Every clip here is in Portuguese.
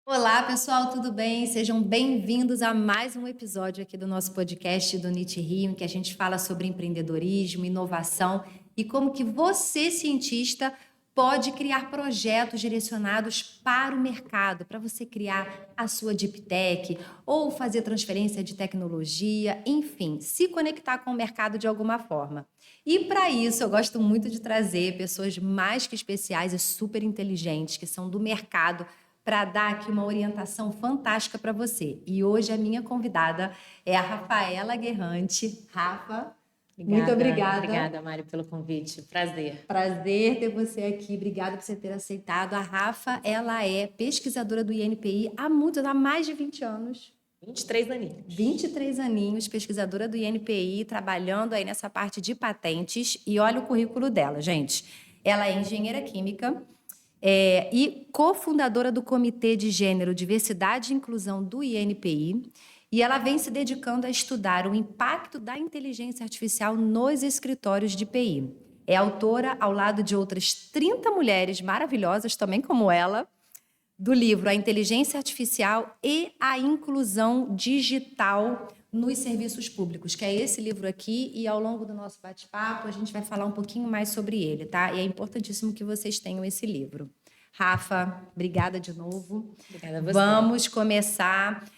Olá, pessoal, tudo bem? Sejam bem-vindos a mais um episódio aqui do nosso podcast do NIT Rio, em que a gente fala sobre empreendedorismo, inovação e como que você, cientista, pode criar projetos direcionados para o mercado, para você criar a sua deep tech ou fazer transferência de tecnologia, enfim, se conectar com o mercado de alguma forma. E para isso, eu gosto muito de trazer pessoas mais que especiais e super inteligentes, que são do mercado, para dar aqui uma orientação fantástica para você. E hoje a minha convidada é a Rafaela Guerrante. Rafa, muito Obrigada, obrigada. obrigada, Mário, pelo convite. Prazer. Prazer ter você aqui. Obrigada por você ter aceitado. A Rafa, ela é pesquisadora do INPI há mais de 20 anos. 23 aninhos. 23 aninhos, pesquisadora do INPI, trabalhando aí nessa parte de patentes. E olha o currículo dela, gente. Ela é engenheira química, e cofundadora do Comitê de Gênero, Diversidade e Inclusão do INPI, e ela vem se dedicando a estudar o impacto da inteligência artificial nos escritórios de PI. É autora, ao lado de outras 30 mulheres maravilhosas, também como ela, do livro A Inteligência Artificial e a Inclusão Digital nos Serviços Públicos, que é esse livro aqui, e ao longo do nosso bate-papo a gente vai falar um pouquinho mais sobre ele, tá? E é importantíssimo que vocês tenham esse livro. Rafa, obrigada de novo. Obrigada a você. Vamos começar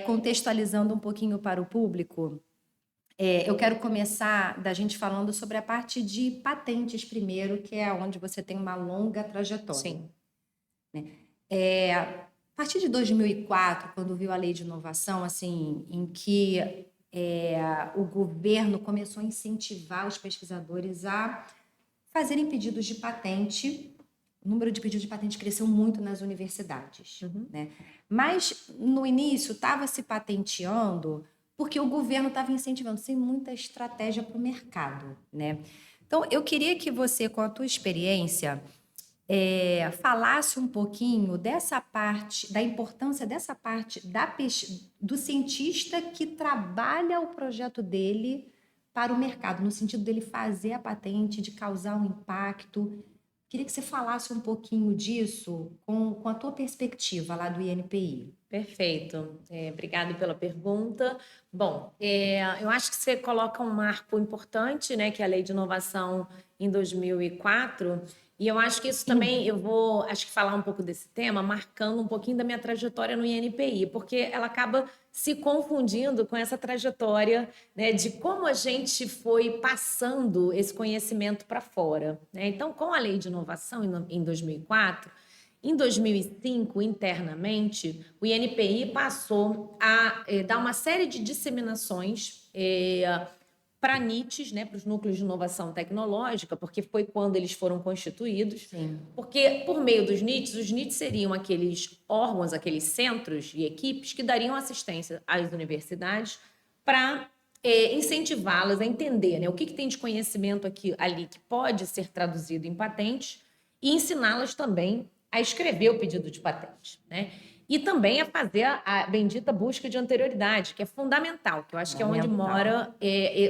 contextualizando um pouquinho para o público. Eu quero começar da gente falando sobre a parte de patentes primeiro, que é onde você tem uma longa trajetória. Sim. A partir de 2004, quando viu a lei de inovação, assim, em que o governo começou a incentivar os pesquisadores a fazerem pedidos de patente, o número de pedidos de patente cresceu muito nas universidades, né? Mas no início estava se patenteando porque o governo estava incentivando, sem muita estratégia para o mercado, né? Então, eu queria que você, com a tua experiência, falasse um pouquinho dessa parte, da importância dessa parte do cientista que trabalha o projeto dele para o mercado, no sentido dele fazer a patente, de causar um impacto. Queria que você falasse um pouquinho disso com a tua perspectiva lá do INPI. Perfeito. Obrigado pela pergunta. Bom, eu acho que você coloca um marco importante, né, que é a Lei de Inovação em 2004. E eu acho que isso também, eu vou, acho que falar um pouco desse tema, marcando um pouquinho da minha trajetória no INPI, porque ela acaba se confundindo com essa trajetória, né, de como a gente foi passando esse conhecimento para fora, né? Então, com a Lei de Inovação em 2004, em 2005, internamente, o INPI passou a dar uma série de disseminações para NITs, né, para os núcleos de inovação tecnológica, porque foi quando eles foram constituídos. Sim. Porque, por meio dos NITs, os NITs seriam aqueles órgãos, aqueles centros e equipes que dariam assistência às universidades para incentivá-las a entender, né, o que tem de conhecimento ali que pode ser traduzido em patentes e ensiná-las também a escrever o pedido de patente, né? E também a fazer a bendita busca de anterioridade, que é fundamental, que eu acho que é onde mora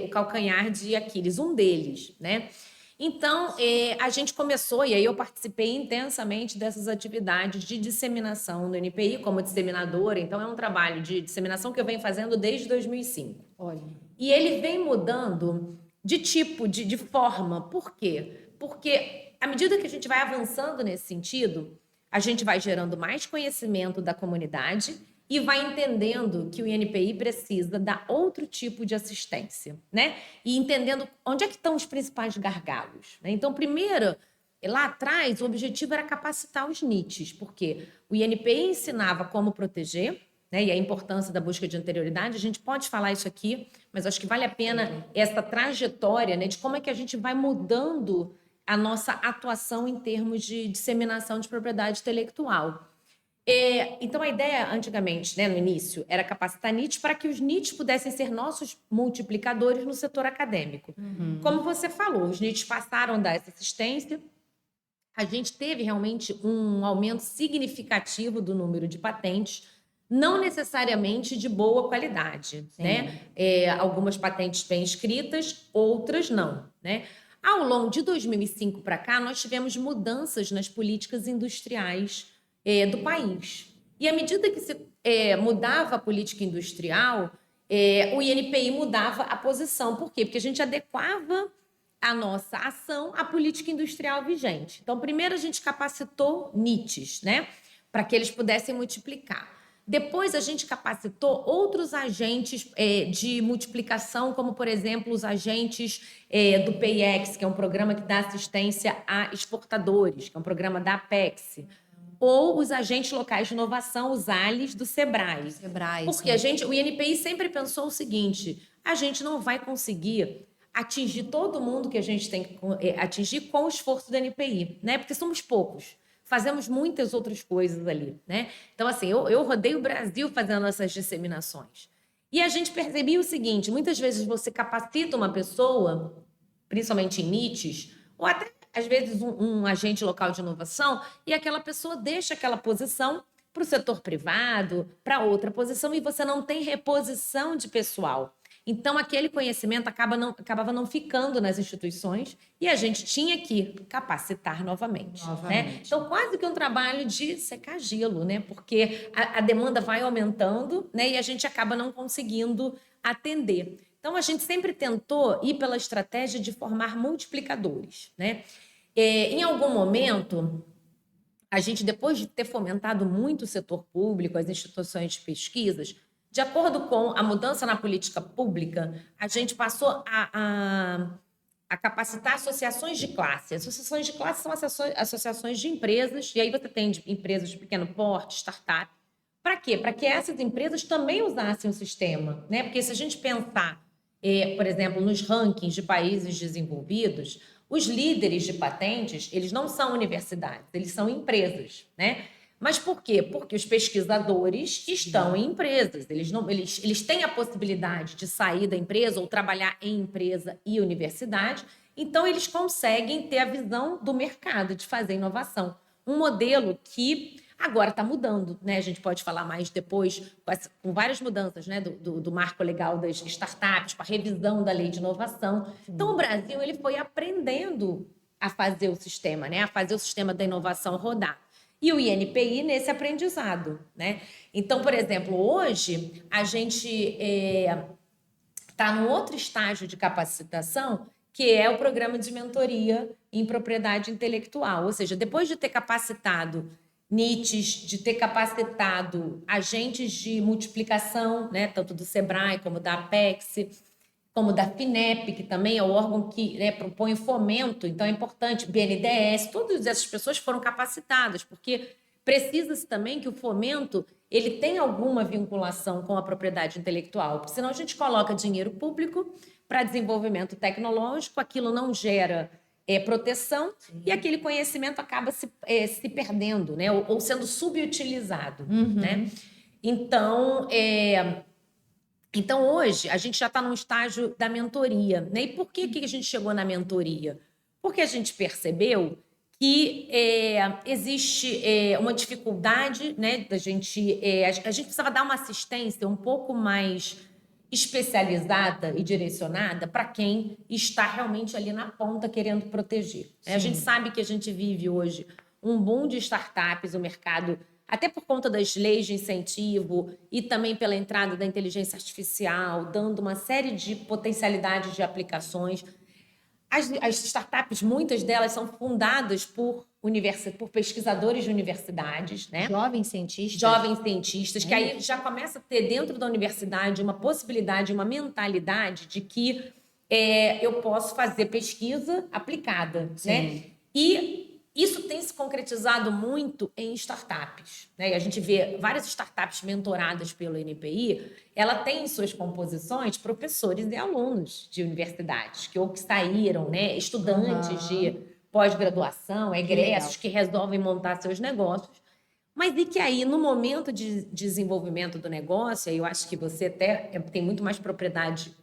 o calcanhar de Aquiles, um deles, né? Então, a gente começou, e aí eu participei intensamente dessas atividades de disseminação do NPI como disseminadora. Então, é um trabalho de disseminação que eu venho fazendo desde 2005. Olha. E ele vem mudando de tipo, de forma. Por quê? Porque à medida que a gente vai avançando nesse sentido, a gente vai gerando mais conhecimento da comunidade e vai entendendo que o INPI precisa dar outro tipo de assistência, né? E entendendo onde é que estão os principais gargalos, né? Então, primeiro, lá atrás, o objetivo era capacitar os NITs, porque o INPI ensinava como proteger, né, e a importância da busca de anterioridade. A gente pode falar isso aqui, mas acho que vale a pena essa trajetória, né, de como é que a gente vai mudando a nossa atuação em termos de disseminação de propriedade intelectual. Então, a ideia, antigamente, né, no início, era capacitar NITs para que os NITs pudessem ser nossos multiplicadores no setor acadêmico. Como você falou, os NITs passaram a dar essa assistência, a gente teve realmente um aumento significativo do número de patentes, não necessariamente de boa qualidade, né? Algumas patentes bem escritas, outras não, né? Ao longo de 2005 para cá, nós tivemos mudanças nas políticas industriais do país. E à medida que se mudava a política industrial, o INPI mudava a posição. Por quê? Porque a gente adequava a nossa ação à política industrial vigente. Então, primeiro a gente capacitou NITs, né, para que eles pudessem multiplicar. Depois a gente capacitou outros agentes de multiplicação, como, por exemplo, os agentes do PIEX, que é um programa que dá assistência a exportadores, que é um programa da Apex, ou os agentes locais de inovação, os ALIs do SEBRAE. Porque o INPI sempre pensou o seguinte: a gente não vai conseguir atingir todo mundo que a gente tem que atingir com o esforço do NPI, né? Porque somos poucos. Fazemos muitas outras coisas ali, né? Então, assim, eu rodei o Brasil fazendo essas disseminações. E a gente percebia o seguinte: muitas vezes você capacita uma pessoa, principalmente em NITs, ou até, às vezes, um agente local de inovação, e aquela pessoa deixa aquela posição para o setor privado, para outra posição, e você não tem reposição de pessoal. Então, aquele conhecimento acabava não ficando nas instituições e a gente tinha que capacitar novamente. Né? Então, quase que um trabalho de secar gelo, né? Porque a demanda vai aumentando, né? E a gente acaba não conseguindo atender. Então, a gente sempre tentou ir pela estratégia de formar multiplicadores. Né? Em algum momento, a gente, depois de ter fomentado muito o setor público, as instituições de pesquisas, de acordo com a mudança na política pública, a gente passou a capacitar associações de classe. Associações de classe são associações de empresas, e aí você tem empresas de pequeno porte, startup. Para quê? Para que essas empresas também usassem o sistema. Né? Porque se a gente pensar, por exemplo, nos rankings de países desenvolvidos, os líderes de patentes, eles não são universidades, eles são empresas, né? Mas por quê? Porque os pesquisadores estão em empresas. Eles têm a possibilidade de sair da empresa ou trabalhar em empresa e universidade. Então, eles conseguem ter a visão do mercado, de fazer inovação. Um modelo que agora está mudando, né? A gente pode falar mais depois, com várias mudanças, né? do marco legal das startups, com a revisão da lei de inovação. Então, o Brasil ele foi aprendendo a fazer o sistema, né? A fazer o sistema da inovação rodar. E o INPI nesse aprendizado, né? Então, por exemplo, hoje a gente está num outro estágio de capacitação, que é o programa de mentoria em propriedade intelectual. Ou seja, depois de ter capacitado NITs, de ter capacitado agentes de multiplicação, né? Tanto do SEBRAE como da Apex, como da FINEP, que também é o órgão que propõe fomento, então é importante, BNDES, todas essas pessoas foram capacitadas, porque precisa-se também que o fomento ele tenha alguma vinculação com a propriedade intelectual, porque senão a gente coloca dinheiro público para desenvolvimento tecnológico, aquilo não gera proteção. Sim. E aquele conhecimento acaba se perdendo, né? ou sendo subutilizado. Né? Então, hoje, a gente já está num estágio da mentoria. Né? E por que a gente chegou na mentoria? Porque a gente percebeu que existe uma dificuldade, né, da gente... a gente precisava dar uma assistência um pouco mais especializada e direcionada para quem está realmente ali na ponta querendo proteger. A gente sabe que a gente vive hoje um boom de startups, o mercado... até por conta das leis de incentivo e também pela entrada da inteligência artificial, dando uma série de potencialidades de aplicações. As startups, muitas delas são fundadas por pesquisadores de universidades, né? Jovens cientistas. Jovens cientistas, que aí já começa a ter dentro da universidade uma possibilidade, uma mentalidade de que eu posso fazer pesquisa aplicada, né? E isso tem se concretizado muito em startups. Né? E a gente vê várias startups mentoradas pelo NPI, ela tem em suas composições professores e alunos de universidades, que saíram, né? Estudantes de pós-graduação, egressos que resolvem montar seus negócios. Mas e que aí, no momento de desenvolvimento do negócio, eu acho que você até tem muito mais propriedade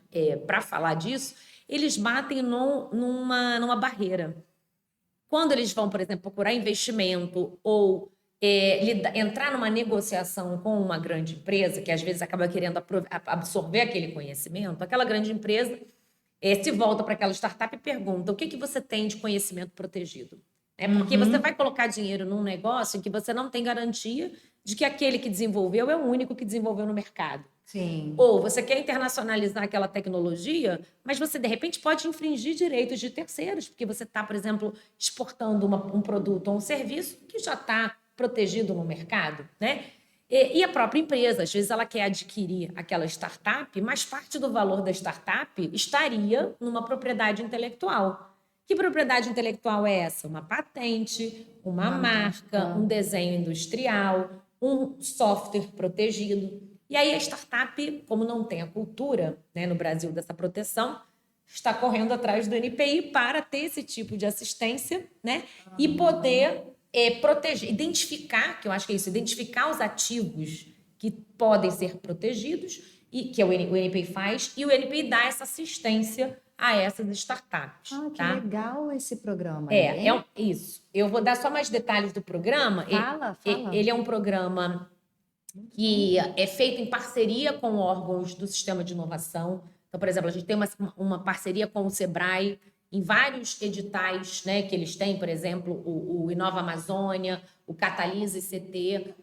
para falar disso, eles batem numa barreira. Quando eles vão, por exemplo, procurar investimento ou entrar numa negociação com uma grande empresa, que às vezes acaba querendo absorver aquele conhecimento, aquela grande empresa se volta para aquela startup e pergunta: o que você tem de conhecimento protegido? Porque você vai colocar dinheiro num negócio em que você não tem garantia de que aquele que desenvolveu é o único que desenvolveu no mercado. Sim. Ou você quer internacionalizar aquela tecnologia, mas você, de repente, pode infringir direitos de terceiros, porque você está, por exemplo, exportando um produto ou um serviço que já está protegido no mercado, né? E a própria empresa, às vezes, ela quer adquirir aquela startup, mas parte do valor da startup estaria numa propriedade intelectual. Que propriedade intelectual é essa? Uma patente, uma marca, um desenho industrial, um software protegido. E aí a startup, como não tem a cultura, né, no Brasil dessa proteção, está correndo atrás do NPI para ter esse tipo de assistência, né, e poder proteger, identificar, que eu acho que é isso, identificar os ativos que podem ser protegidos, e que o NPI faz, e o NPI dá essa assistência a essas startups. Que tá? legal esse programa aí, Isso. Eu vou dar só mais detalhes do programa. Fala. Ele é um programa que é feito em parceria com órgãos do sistema de inovação. Então, por exemplo, a gente tem uma parceria com o Sebrae em vários editais, né, que eles têm, por exemplo, o Inova Amazônia, o Catalise CT.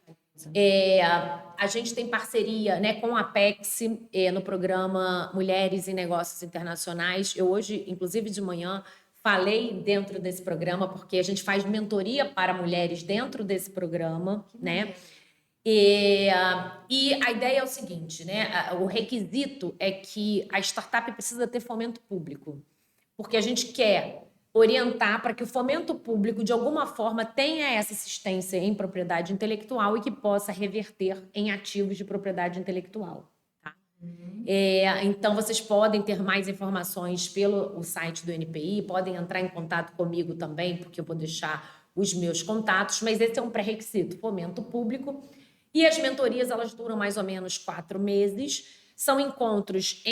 A gente tem parceria, né, com a Apex no programa Mulheres em Negócios Internacionais. Eu hoje, inclusive de manhã, falei dentro desse programa, porque a gente faz mentoria para mulheres dentro desse programa, né? E a ideia é o seguinte, né? O requisito é que a startup precisa ter fomento público, porque a gente quer orientar para que o fomento público, de alguma forma, tenha essa assistência em propriedade intelectual e que possa reverter em ativos de propriedade intelectual. Tá? Então, vocês podem ter mais informações pelo site do NPI, podem entrar em contato comigo também, porque eu vou deixar os meus contatos, mas esse é um pré-requisito, fomento público. E as mentorias, elas duram mais ou menos 4 meses. São encontros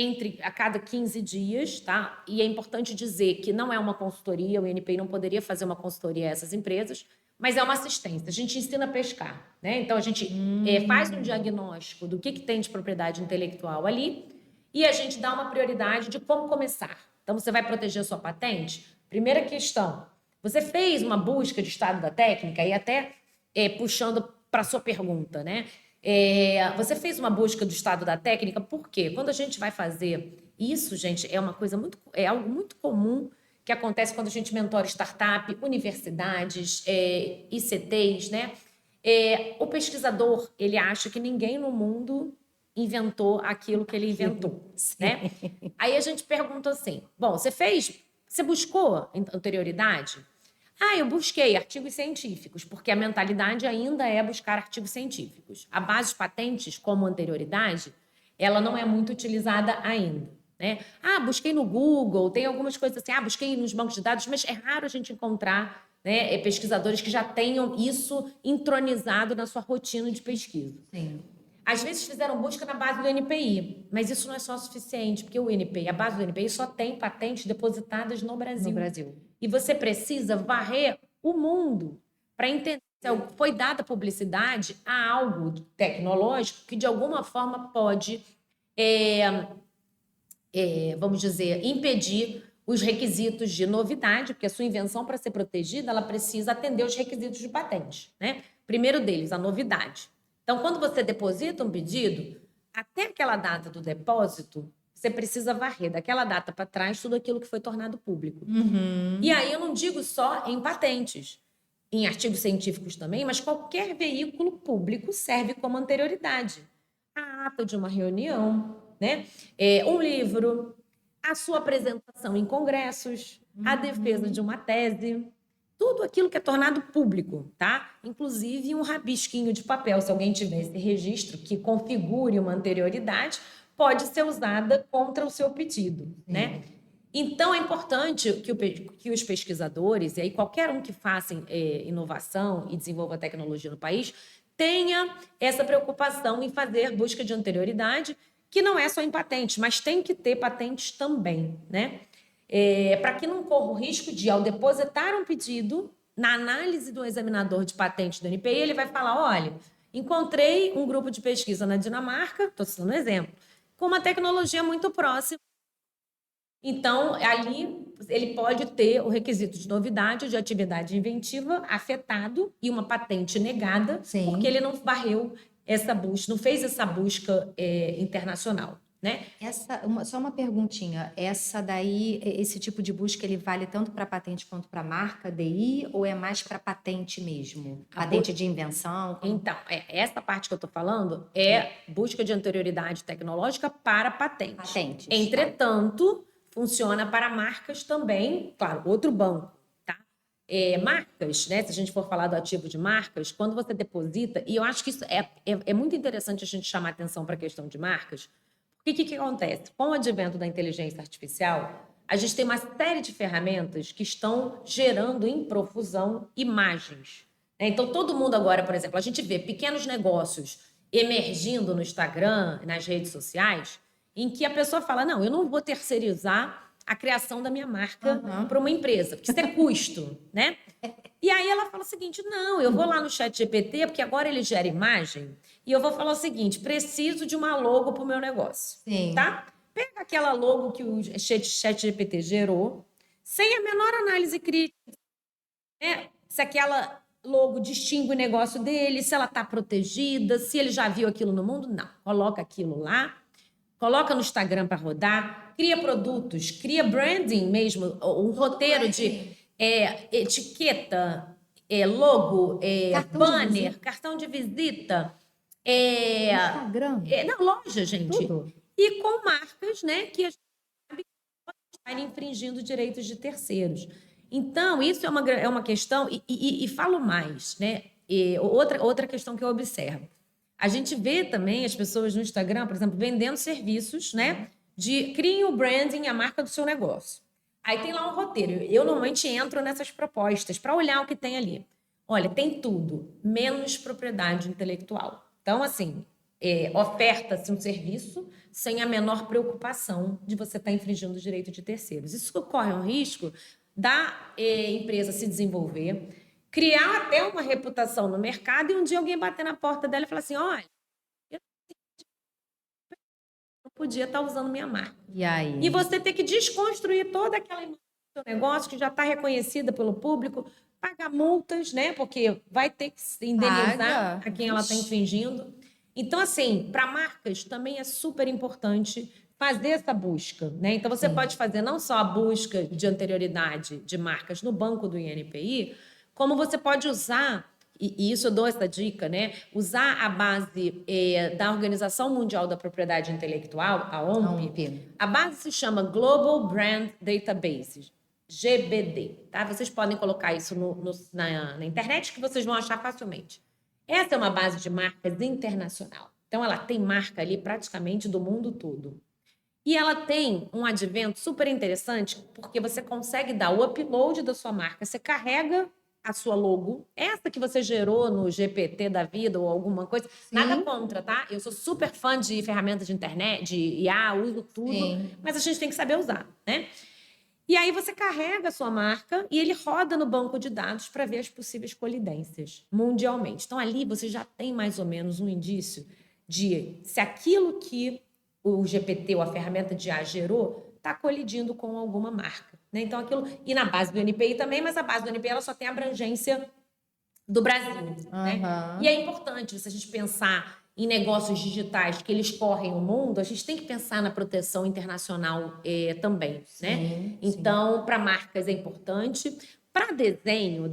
a cada 15 dias, tá? E é importante dizer que não é uma consultoria, o NPI não poderia fazer uma consultoria a essas empresas, mas é uma assistência. A gente ensina a pescar, né? Então, a gente faz um diagnóstico do que tem de propriedade intelectual ali e a gente dá uma prioridade de como começar. Então, você vai proteger a sua patente? Primeira questão, você fez uma busca de estado da técnica e até puxando para a sua pergunta, né? Você fez uma busca do estado da técnica, por quê? Quando a gente vai fazer isso, gente, é algo muito comum que acontece quando a gente mentora startup, universidades, ICTs, né? O pesquisador, ele acha que ninguém no mundo inventou aquilo que ele inventou, né? Aí a gente pergunta assim, bom, você buscou anterioridade? Eu busquei artigos científicos, porque a mentalidade ainda é buscar artigos científicos. A base de patentes, como anterioridade, ela não é muito utilizada ainda, né? Busquei no Google, tem algumas coisas assim, busquei nos bancos de dados, mas é raro a gente encontrar, né, pesquisadores que já tenham isso entronizado na sua rotina de pesquisa. Sim. Às vezes fizeram busca na base do NPI, mas isso não é só suficiente, porque a base do NPI só tem patentes depositadas no Brasil. E você precisa varrer o mundo para entender se foi dada publicidade a algo tecnológico que, de alguma forma, pode, vamos dizer, impedir os requisitos de novidade, porque a sua invenção, para ser protegida, ela precisa atender os requisitos de patente, né? Primeiro deles, a novidade. Então, quando você deposita um pedido, até aquela data do depósito, você precisa varrer daquela data para trás tudo aquilo que foi tornado público. E aí eu não digo só em patentes, em artigos científicos também, mas qualquer veículo público serve como anterioridade. A ata de uma reunião, né? Um livro, a sua apresentação em congressos, a defesa de uma tese, tudo aquilo que é tornado público, tá? Inclusive um rabisquinho de papel, se alguém tiver esse registro que configure uma anterioridade, pode ser usada contra o seu pedido, né? Então, é importante que os pesquisadores, e aí qualquer um que faça inovação e desenvolva tecnologia no país, tenha essa preocupação em fazer busca de anterioridade, que não é só em patentes, mas tem que ter patentes também, né? Para que não corra o risco de, ao depositar um pedido, na análise do examinador de patente do NPI, ele vai falar, olha, encontrei um grupo de pesquisa na Dinamarca, estou citando um exemplo, com uma tecnologia muito próxima Então, ali ele pode ter o requisito de novidade, de atividade inventiva afetado e uma patente negada, Sim. porque ele não varreu essa busca, não fez essa busca internacional, né? Só uma perguntinha. Essa daí, esse tipo de busca, ele vale tanto para patente quanto para marca DI ou é mais para patente mesmo? Patente de invenção? Então, essa parte que eu estou falando é busca de anterioridade tecnológica para patente. Patentes. Entretanto, funciona para marcas também, claro, outro banco, tá? Marcas, né? Se a gente for falar do ativo de marcas, quando você deposita, e eu acho que isso é muito interessante a gente chamar atenção para a questão de marcas, porque o que acontece? Com o advento da inteligência artificial, a gente tem uma série de ferramentas que estão gerando em profusão imagens. Então, todo mundo agora, por exemplo, a gente vê pequenos negócios emergindo no Instagram, nas redes sociais, em que a pessoa fala, não, eu não vou terceirizar a criação da minha marca para uma empresa, porque isso é custo, né? E aí ela fala o seguinte, não, eu vou lá no ChatGPT, porque agora ele gera imagem, e eu vou falar o seguinte, preciso de uma logo para o meu negócio. Sim. Tá? Pega aquela logo que o ChatGPT gerou, sem a menor análise crítica, né? Se aquela logo distingue o negócio dele, se ela está protegida, se ele já viu aquilo no mundo, não. Coloca aquilo lá, coloca no Instagram para rodar, cria produtos, cria branding mesmo, um roteiro de etiqueta, logo, banner, cartão de visita, Instagram. na loja, gente. Tudo. E com marcas, né, que a gente sabe que podem estar infringindo direitos de terceiros. Então, isso é uma questão, e falo mais, né? Outra questão que eu observo. A gente vê também as pessoas no Instagram, por exemplo, vendendo serviços, né? Criem o branding, a marca do seu negócio. Aí tem lá um roteiro. Eu normalmente entro nessas propostas para olhar o que tem ali. Olha, tem tudo, menos propriedade intelectual. Então, assim, oferta-se um serviço sem a menor preocupação de você estar infringindo o direito de terceiros. Isso corre um risco da empresa se desenvolver, criar até uma reputação no mercado e um dia alguém bater na porta dela e falar assim, olha, eu não podia estar usando minha marca. E aí? E você ter que desconstruir toda aquela imagem do seu negócio que já está reconhecida pelo público, pagar multas, né? Porque vai ter que indenizar a quem ela está infringindo. Então, assim, para marcas também é super importante fazer essa busca, né? Então, você pode fazer não só a busca de anterioridade de marcas no banco do INPI, como você pode usar, e isso eu dou essa dica, né? Usar a base da Organização Mundial da Propriedade Intelectual, a OMP. A base se chama Global Brand Database, GBD, tá? Vocês podem colocar isso na internet que vocês vão achar facilmente. Essa é uma base de marcas internacional. Então, ela tem marca ali praticamente do mundo todo. E ela tem um advento super interessante, porque você consegue dar o upload da sua marca, você carrega a sua logo, essa que você gerou no GPT da vida ou alguma coisa, nada contra, tá? Eu sou super fã de ferramentas de internet, de IA, uso tudo, mas a gente tem que saber usar, né? E aí você carrega a sua marca e ele roda no banco de dados para ver as possíveis colidências mundialmente. Então, ali você já tem mais ou menos um indício de se aquilo que o GPT ou a ferramenta de IA gerou está colidindo com alguma marca, né? Então, aquilo... E na base do NPI também, mas a base do NPI ela só tem abrangência do Brasil, né? E é importante, se a gente pensar em negócios digitais que eles correm o mundo, a gente tem que pensar na proteção internacional também, né? Então, para marcas é importante. Para desenho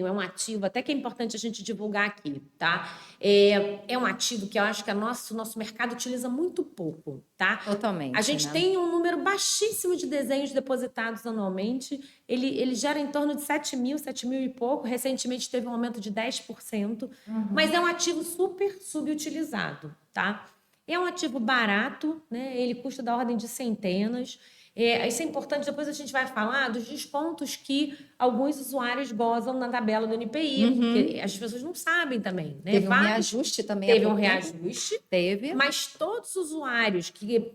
é um ativo até que é importante a gente divulgar aqui, tá? É um ativo que eu acho que nosso mercado utiliza muito pouco, tá? Totalmente, A gente tem um número baixíssimo de desenhos depositados anualmente. Ele gera em torno de 7 mil e pouco. Recentemente teve um aumento de 10%. Mas é um ativo super subutilizado, tá? É um ativo barato, né? Ele custa da ordem de centenas. Isso é importante, depois a gente vai falar dos descontos que alguns usuários gozam na tabela do NPI, porque as pessoas não sabem também, né? Teve um reajuste também. Teve um reajuste. Teve. Mas todos os usuários que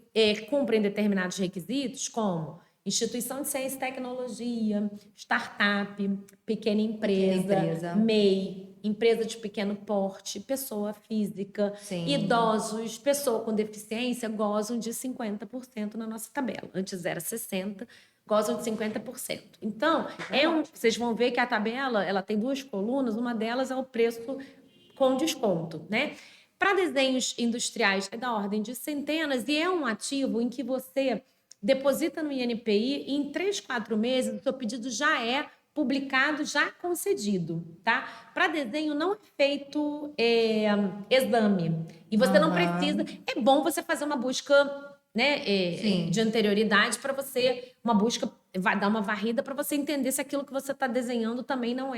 cumprem determinados requisitos, como instituição de ciência e tecnologia, startup, pequena empresa, MEI, empresa de pequeno porte, pessoa física, Sim. idosos, pessoa com deficiência gozam de 50% na nossa tabela. Antes era 60%, gozam de 50%. Então, vocês vão ver que a tabela ela tem 2 colunas, uma delas é o preço com desconto, né? Para desenhos industriais é da ordem de centenas e é um ativo em que você deposita no INPI e em 3, 4 meses o seu pedido já é publicado, já concedido, tá? Para desenho não é feito exame e você não precisa. É bom você fazer uma busca, né, de anterioridade para você, uma busca vai dar uma varrida para você entender se aquilo que você está desenhando também não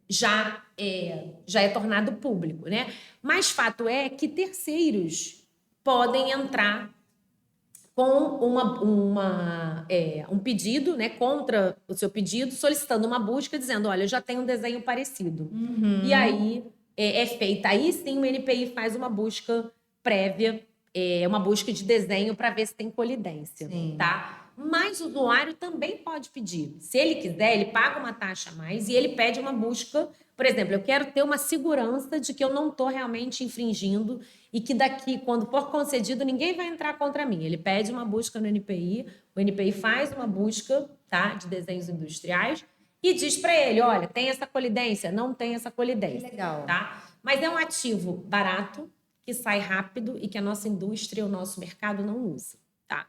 já é tornado público, né? Mas fato é que terceiros podem entrar com um pedido, né, contra o seu pedido, solicitando uma busca, dizendo, olha, eu já tenho um desenho parecido. E aí é feita. Aí sim o NPI faz uma busca prévia, uma busca de desenho para ver se tem colidência, tá? Mas o usuário também pode pedir. Se ele quiser, ele paga uma taxa a mais e ele pede uma busca. Por exemplo, eu quero ter uma segurança de que eu não estou realmente infringindo e que daqui, quando for concedido, ninguém vai entrar contra mim. Ele pede uma busca no NPI, o NPI faz uma busca, tá, de desenhos industriais e diz para ele, olha, tem essa colidência? Não tem essa colidência. Que legal. Tá? Mas é um ativo barato, que sai rápido e que a nossa indústria, o nosso mercado não usa. Tá?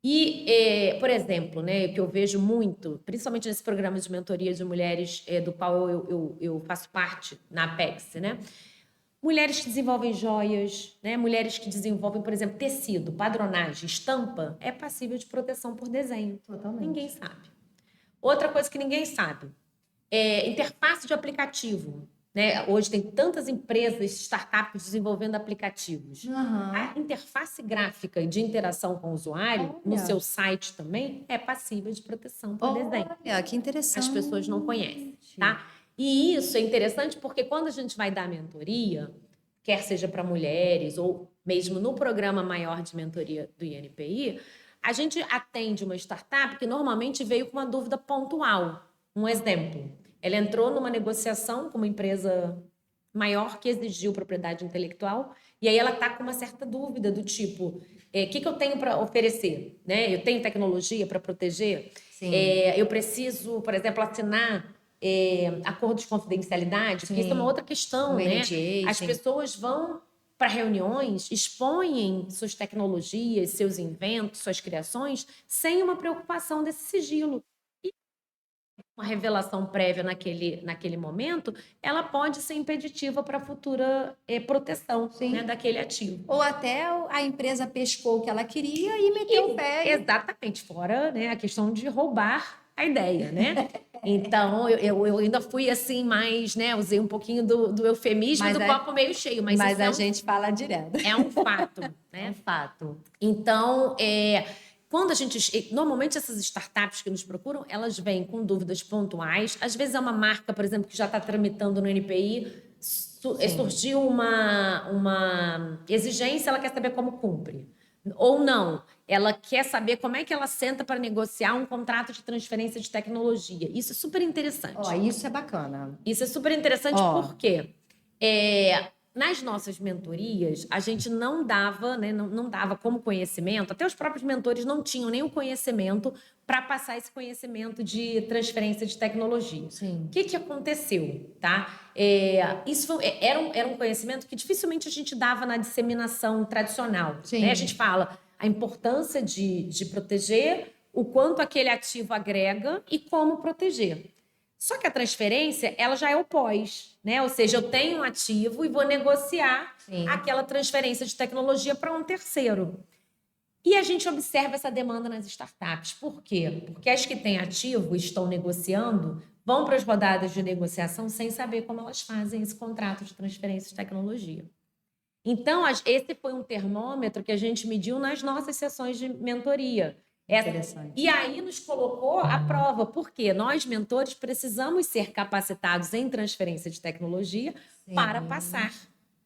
E, por exemplo, né, que eu vejo muito, principalmente nesse programa de mentoria de mulheres, do qual eu faço parte na Apex, né? Mulheres que desenvolvem joias, né? Mulheres que desenvolvem, por exemplo, tecido, padronagem, estampa, é passível de proteção por desenho. Totalmente. Ninguém sabe. Outra coisa que ninguém sabe é interface de aplicativo. Né? Hoje tem tantas empresas, startups desenvolvendo aplicativos. A interface gráfica de interação com o usuário, no seu site também, é passível de proteção por desenho. Olha, que interessante. As pessoas não conhecem, tá? E isso é interessante porque quando a gente vai dar mentoria, quer seja para mulheres ou mesmo no programa maior de mentoria do INPI, a gente atende uma startup que normalmente veio com uma dúvida pontual. Um exemplo, ela entrou numa negociação com uma empresa maior que exigiu propriedade intelectual e aí ela está com uma certa dúvida do tipo, o que eu tenho para oferecer? Né? Eu tenho tecnologia para proteger? Eu preciso, por exemplo, assinar acordo de confidencialidade? Porque isso é uma outra questão, né? As pessoas vão para reuniões, expõem suas tecnologias, seus inventos, suas criações, sem uma preocupação desse sigilo. E uma revelação prévia naquele momento, ela pode ser impeditiva para a futura proteção, né, daquele ativo. Ou até a empresa pescou o que ela queria e meteu o pé. Exatamente, fora, né, a questão de roubar a ideia, né? Então, eu ainda fui assim, mais, né? Usei um pouquinho do eufemismo do copo meio cheio. Mas a gente fala direto. É um fato, né? É um fato. Então, quando a gente... Normalmente, essas startups que nos procuram, elas vêm com dúvidas pontuais. Às vezes, é uma marca, por exemplo, que já está tramitando no NPI. Surgiu uma exigência, ela quer saber como cumpre. Ou não, ela quer saber como é que ela senta para negociar um contrato de transferência de tecnologia. Isso é super interessante. Isso é bacana. Isso é super interessante porque nas nossas mentorias, a gente não dava, né, não dava como conhecimento, até os próprios mentores não tinham nem o conhecimento para passar esse conhecimento de transferência de tecnologia. O que aconteceu? Tá? Isso era um conhecimento que dificilmente a gente dava na disseminação tradicional. Né? A gente fala a importância de proteger, o quanto aquele ativo agrega e como proteger. Só que a transferência, ela já é o pós, né? Ou seja, eu tenho um ativo e vou negociar aquela transferência de tecnologia para um terceiro. E a gente observa essa demanda nas startups. Por quê? Porque as que têm ativo e estão negociando vão para as rodadas de negociação sem saber como elas fazem esse contrato de transferência de tecnologia. Então, esse foi um termômetro que a gente mediu nas nossas sessões de mentoria. E aí nos colocou à prova, porque nós, mentores, precisamos ser capacitados em transferência de tecnologia para passar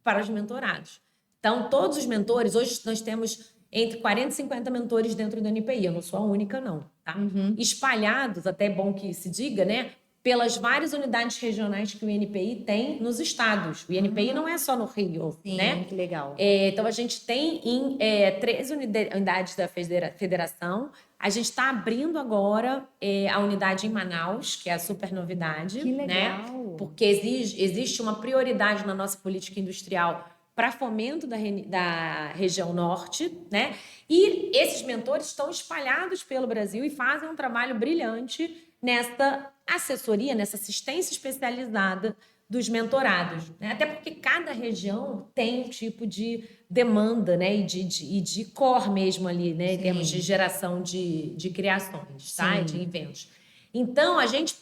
para os mentorados. Então, todos os mentores, hoje nós temos entre 40 e 50 mentores dentro do NPI, eu não sou a única, não. Tá? Espalhados, até é bom que se diga, né? pelas várias unidades regionais que o INPI tem nos estados. O INPI não é só no Rio, Sim, né? que legal. Então, a gente tem em 13 unidades da federação. A gente está abrindo agora a unidade em Manaus, que é a super novidade. Que né? legal. Porque existe uma prioridade na nossa política industrial para fomento da região norte, né? E esses mentores estão espalhados pelo Brasil e fazem um trabalho brilhante nessa assessoria, nessa assistência especializada dos mentorados, né? Até porque cada região tem um tipo de demanda, né? E de core mesmo ali, né? Em termos de geração de criações, tá? E de eventos. Então, a gente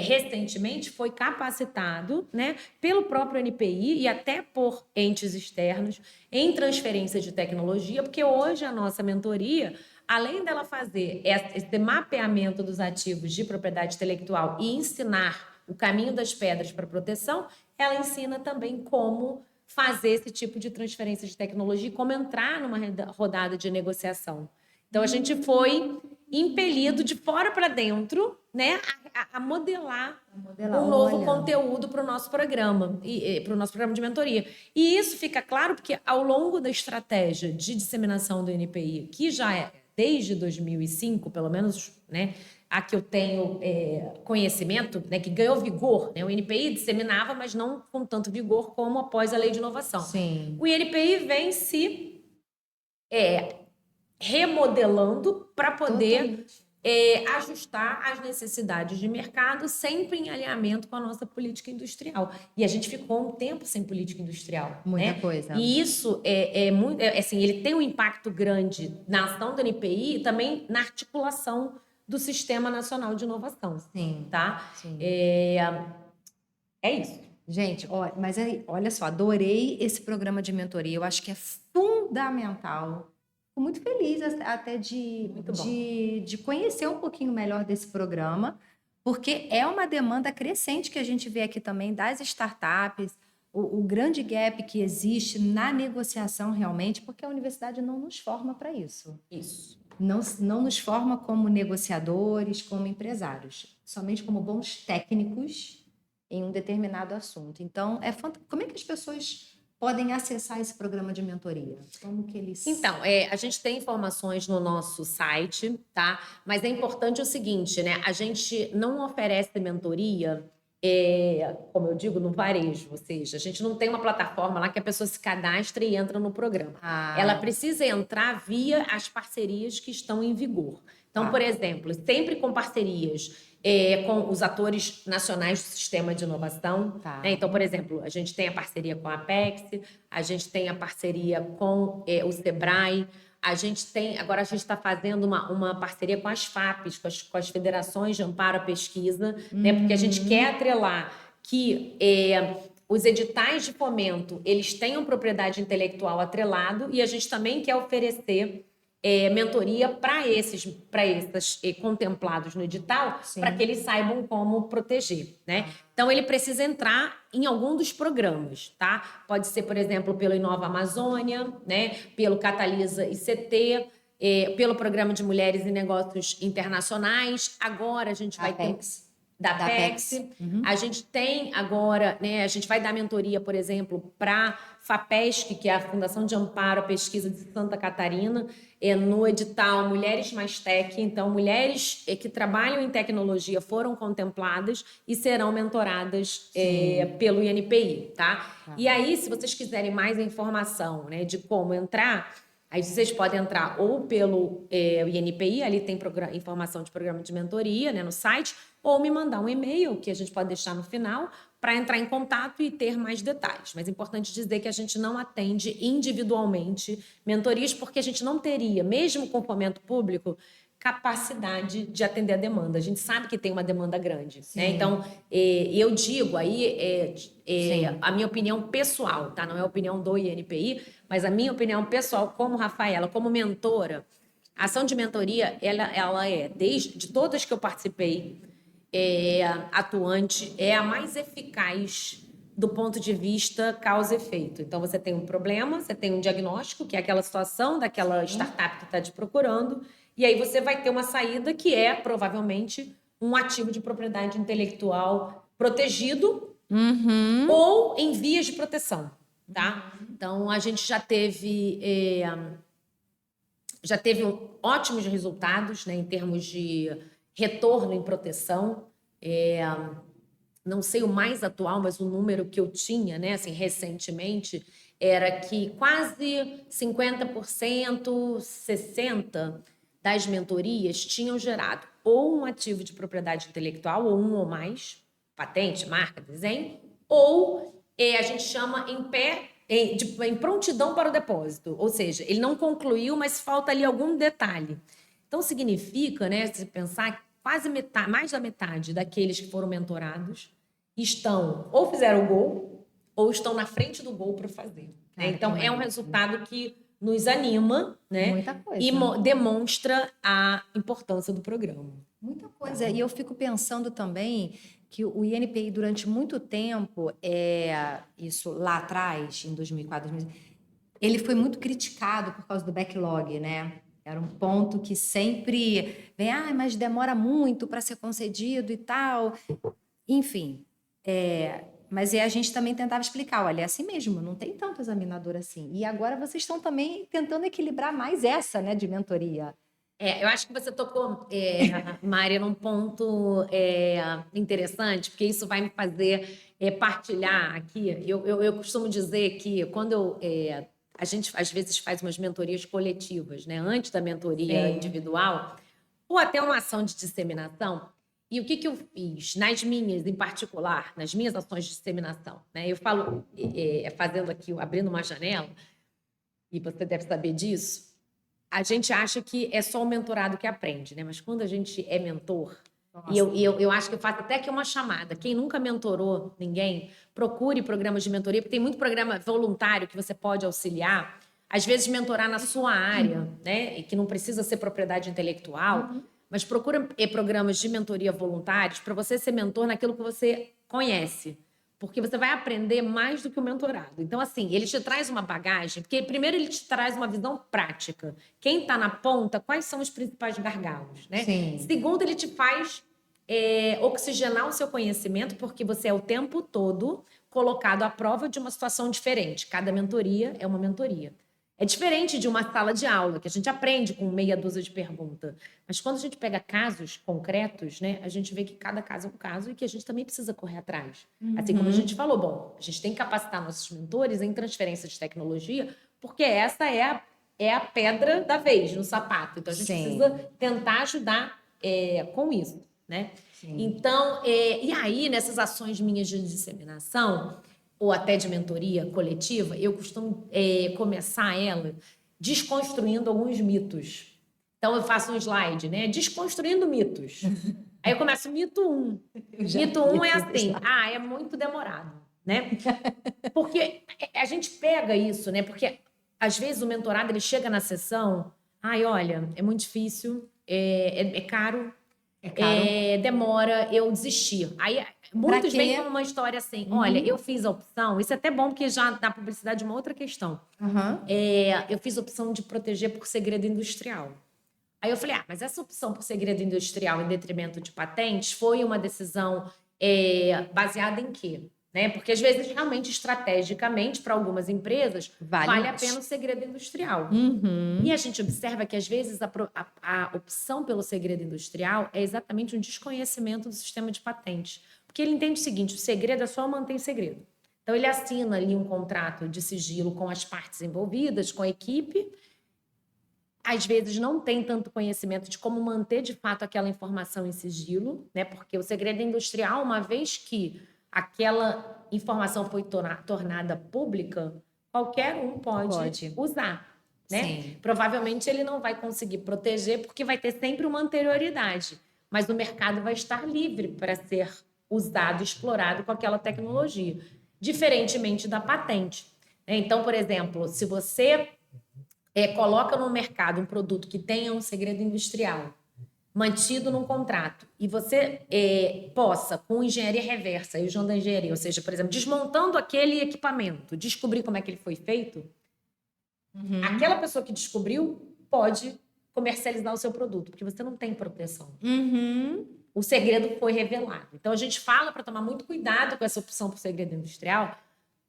recentemente foi capacitado, né, pelo próprio NPI e até por entes externos em transferência de tecnologia, porque hoje a nossa mentoria, além dela fazer esse mapeamento dos ativos de propriedade intelectual e ensinar o caminho das pedras para proteção, ela ensina também como fazer esse tipo de transferência de tecnologia e como entrar numa rodada de negociação. Então, a gente foi impelido de fora para dentro, né, a modelar um novo conteúdo para o nosso programa, para o nosso programa de mentoria. E isso fica claro porque, ao longo da estratégia de disseminação do NPI, que já é desde 2005, pelo menos, né, a que eu tenho conhecimento, né, que ganhou vigor, né, o NPI disseminava, mas não com tanto vigor como após a Lei de Inovação. Sim. O INPI vem se remodelando para poder ajustar as necessidades de mercado, sempre em alinhamento com a nossa política industrial. E a gente ficou um tempo sem política industrial. Muita né? coisa. E isso muito, assim, ele tem um impacto grande na ação do NPI e também na articulação do Sistema Nacional de Inovação. Sim. Tá? Sim. É isso. Gente, mas olha só, adorei esse programa de mentoria. Eu acho que é fundamental. Fico muito feliz até de conhecer um pouquinho melhor desse programa, porque é uma demanda crescente que a gente vê aqui também das startups, o grande gap que existe na negociação realmente, porque a universidade não nos forma para isso. Isso. Não nos forma como negociadores, como empresários, somente como bons técnicos em um determinado assunto. Então, como é que as pessoas podem acessar esse programa de mentoria? Como que eles... Então, a gente tem informações no nosso site, tá? Mas é importante o seguinte, né? A gente não oferece mentoria, como eu digo, no varejo. Ou seja, a gente não tem uma plataforma lá que a pessoa se cadastre e entra no programa. Ela precisa entrar via as parcerias que estão em vigor. Então, por exemplo, sempre com parcerias com os atores nacionais do sistema de inovação. Né? Então, por exemplo, a gente tem a parceria com a Apex, a gente tem a parceria com o Sebrae, agora a gente está fazendo uma parceria com as FAPs, com as federações de amparo à pesquisa, né? Porque a gente quer atrelar que os editais de fomento eles tenham propriedade intelectual atrelado e a gente também quer oferecer mentoria para esses contemplados no edital, para que eles saibam como proteger, né? Então, ele precisa entrar em algum dos programas, tá? Pode ser, por exemplo, pelo Inova Amazônia, né? Pelo Catalisa ICT, pelo Programa de Mulheres em Negócios Internacionais. Agora, a gente vai ter... Da Apex. A gente tem agora, né? A gente vai dar mentoria, por exemplo, para FAPESC, que é a Fundação de Amparo à Pesquisa de Santa Catarina, no edital Mulheres Mais Tech. Então, mulheres que trabalham em tecnologia foram contempladas e serão mentoradas pelo INPI, tá? E aí, se vocês quiserem mais informação, né, de como entrar, aí vocês podem entrar ou pelo INPI, ali tem informação de programa de mentoria, né, no site, ou me mandar um e-mail, que a gente pode deixar no final, para entrar em contato e ter mais detalhes. Mas é importante dizer que a gente não atende individualmente mentorias, porque a gente não teria, mesmo com fomento público, capacidade de atender a demanda. A gente sabe que tem uma demanda grande. Né? Então, eu digo aí a minha opinião pessoal, tá? Não é a opinião do INPI, mas a minha opinião pessoal como Rafaela, como mentora, a ação de mentoria, ela de todas que eu participei, atuante, é a mais eficaz do ponto de vista causa e efeito. Então, você tem um problema, você tem um diagnóstico, que é aquela situação daquela startup que está te procurando, e aí você vai ter uma saída que é, provavelmente, um ativo de propriedade intelectual protegido Uhum. ou em vias de proteção, tá? Então, a gente já teve ótimos resultados, né, em termos de retorno em proteção. Não sei o mais atual, mas o número que eu tinha, né, assim, recentemente, era que quase 50%, 60% das mentorias tinham gerado ou um ativo de propriedade intelectual, ou um ou mais, patente, marca, desenho, ou a gente chama em prontidão para o depósito, ou seja, ele não concluiu, mas falta ali algum detalhe. Então, significa, né, se pensar, quase metade, mais da metade daqueles que foram mentorados estão ou fizeram o gol ou estão na frente do gol para fazer. Né? Então, é um resultado que nos anima, né? Muita coisa. E demonstra a importância do programa. Muita coisa. E eu fico pensando também que o INPI, durante muito tempo, isso lá atrás, em 2004, 2005, ele foi muito criticado por causa do backlog, né? Era um ponto que sempre vem, mas demora muito para ser concedido e tal. Enfim, mas a gente também tentava explicar, olha, é assim mesmo, não tem tanto examinador assim. E agora vocês estão também tentando equilibrar mais essa, né, de mentoria. Eu acho que você tocou, Mária, num ponto interessante, porque isso vai me fazer partilhar aqui. Eu costumo dizer que quando a gente, às vezes, faz umas mentorias coletivas, né? Antes da mentoria individual, ou até uma ação de disseminação. E o que eu fiz nas minhas, em particular, nas minhas ações de disseminação? Né? Eu falo, fazendo aqui, abrindo uma janela, e você deve saber disso, a gente acha que é só o mentorado que aprende, né? Mas quando a gente é mentor, e eu acho que eu faço até aqui uma chamada. Quem nunca mentorou ninguém, procure programas de mentoria, porque tem muito programa voluntário que você pode auxiliar. Às vezes, mentorar na sua área, né? E que não precisa ser propriedade intelectual, mas procura programas de mentoria voluntários para você ser mentor naquilo que você conhece. Porque você vai aprender mais do que o mentorado. Então, assim, ele te traz uma bagagem, porque primeiro ele te traz uma visão prática. Quem está na ponta, quais são os principais gargalos, né? Sim. Segundo, ele te faz oxigenar o seu conhecimento, porque você é o tempo todo colocado à prova de uma situação diferente. Cada mentoria é uma mentoria. É diferente de uma sala de aula, que a gente aprende com meia dúzia de perguntas. Mas quando a gente pega casos concretos, né, a gente vê que cada caso é um caso e que a gente também precisa correr atrás. Assim como a gente falou, bom, a gente tem que capacitar nossos mentores em transferência de tecnologia, porque essa é a pedra da vez no sapato. Então, a gente precisa tentar ajudar com isso, né? Sim. Então, e aí, nessas ações minhas de disseminação, ou até de mentoria coletiva, eu costumo começar ela desconstruindo alguns mitos. Então, eu faço um slide, né? Desconstruindo mitos. Aí eu começo mito 1. Mito 1 é assim, é muito demorado, né? Porque a gente pega isso, né? Porque, às vezes, o mentorado, ele chega na sessão, olha, é muito difícil, é caro, demora, eu desisti. Aí muitos vêm com uma história assim, olha, eu fiz a opção, isso é até bom porque já dá publicidade de uma outra questão. Eu fiz a opção de proteger por segredo industrial. Aí eu falei, mas essa opção por segredo industrial em detrimento de patentes foi uma decisão baseada em quê? Né? Porque, às vezes, realmente, estrategicamente, para algumas empresas, vale a pena o segredo industrial. E a gente observa que, às vezes, a opção pelo segredo industrial é exatamente um desconhecimento do sistema de patentes. Porque ele entende o seguinte, o segredo é só manter segredo. Então, ele assina ali um contrato de sigilo com as partes envolvidas, com a equipe. Às vezes, não tem tanto conhecimento de como manter, de fato, aquela informação em sigilo, né? Porque o segredo industrial, uma vez que aquela informação foi tornada pública, qualquer um pode usar, né? Sim. Provavelmente ele não vai conseguir proteger porque vai ter sempre uma anterioridade, mas o mercado vai estar livre para ser usado, explorado com aquela tecnologia, diferentemente da patente. Então, por exemplo, se você coloca no mercado um produto que tenha um segredo industrial mantido num contrato e você possa, com engenharia reversa, eu da engenharia, ou seja, por exemplo, desmontando aquele equipamento, descobrir como é que ele foi feito, aquela pessoa que descobriu pode comercializar o seu produto, porque você não tem proteção. o segredo foi revelado. Então, a gente fala para tomar muito cuidado com essa opção por segredo industrial,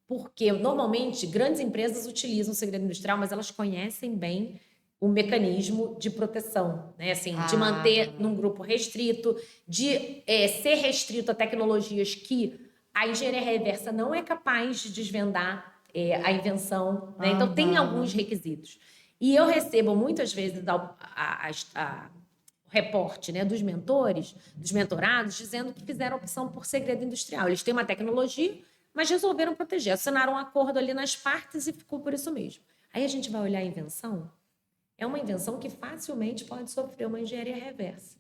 porque, normalmente, grandes empresas utilizam o segredo industrial, mas elas conhecem bem o mecanismo de proteção, né? Assim, de manter num grupo restrito, de ser restrito a tecnologias que a engenharia reversa não é capaz de desvendar a invenção, né? Então, tem alguns requisitos. E eu recebo, muitas vezes, o reporte, né, dos mentores, dos mentorados, dizendo que fizeram opção por segredo industrial. Eles têm uma tecnologia, mas resolveram proteger. Assinaram um acordo ali nas partes e ficou por isso mesmo. Aí a gente vai olhar a invenção, é uma invenção que facilmente pode sofrer uma engenharia reversa.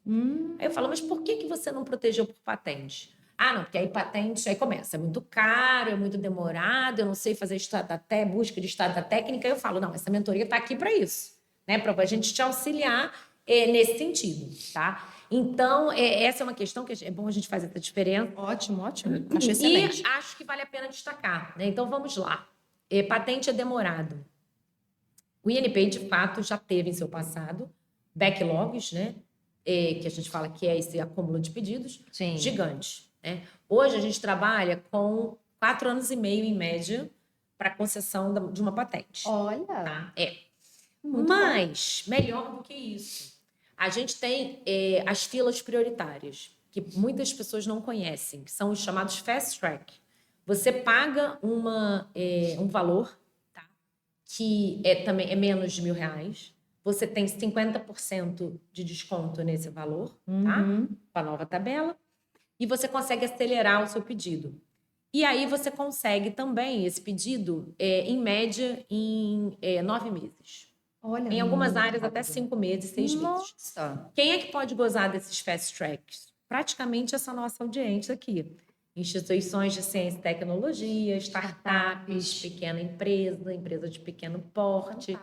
Aí eu falo, mas por que você não protegeu por patente? Ah, não, porque aí patente, aí começa, é muito caro, é muito demorado, eu não sei fazer busca de estado da técnica. Aí eu falo, não, essa mentoria está aqui para isso, né? Para a gente te auxiliar nesse sentido, tá? Então, essa é uma questão que é bom a gente fazer essa diferença. Ótimo, ótimo. Acho excelente. E acho que vale a pena destacar, né? Então, vamos lá. Patente é demorado. O INPI, de fato, já teve em seu passado backlogs, né? Que a gente fala que é esse acúmulo de pedidos, gigantes, né? Hoje, a gente trabalha com 4 anos e meio, em média, para concessão de uma patente. Olha! Tá? Muito Mas, melhor do que isso, a gente tem as filas prioritárias, que muitas pessoas não conhecem, que são os chamados fast track. Você paga um valor, tá? Que também é menos de R$1.000. Você tem 50% de desconto nesse valor, tá? Com a nova tabela. E você consegue acelerar o seu pedido. E aí você consegue também esse pedido, em média, em 9 meses. Olha, Em algumas muito áreas, até rápido. 5 meses, 6 meses. Nossa! Quem é que pode gozar desses fast tracks? Praticamente essa nossa audiência aqui. Instituições de ciência e tecnologia, startups, pequena empresa de pequeno porte.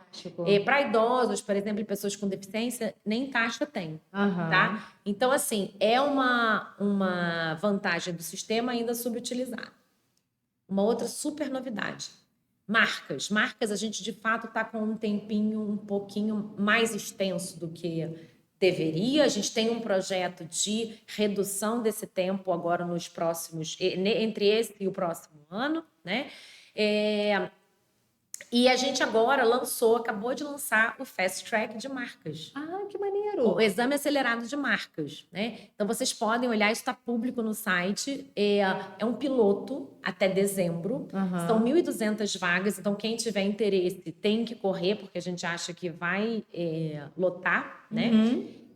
Para idosos, por exemplo, e pessoas com deficiência, nem taxa tem. Tá? Então, assim, é uma vantagem do sistema ainda subutilizada. Uma outra super novidade. Marcas, a gente de fato está com um tempinho um pouquinho mais extenso do que deveria. A gente tem um projeto de redução desse tempo agora nos próximos, entre esse e o próximo ano, né? E a gente agora acabou de lançar o Fast Track de marcas. Ah, que maneiro! O exame acelerado de marcas, né? Então, vocês podem olhar, isso está público no site. É um piloto até dezembro. São 1.200 vagas. Então, quem tiver interesse tem que correr, porque a gente acha que vai lotar, né?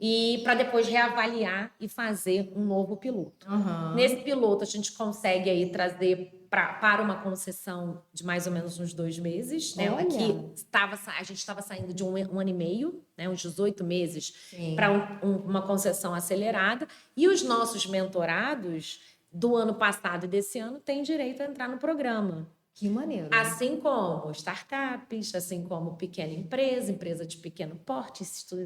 E para depois reavaliar e fazer um novo piloto. Nesse piloto, a gente consegue aí trazer para uma concessão de mais ou menos uns 2 meses, né? Olha. A gente estava saindo de um ano e meio, né? Uns 18 meses, Sim. para uma concessão acelerada. E os nossos mentorados do ano passado e desse ano têm direito a entrar no programa. Que maneiro. Assim como startups, assim como pequena empresa de pequeno porte,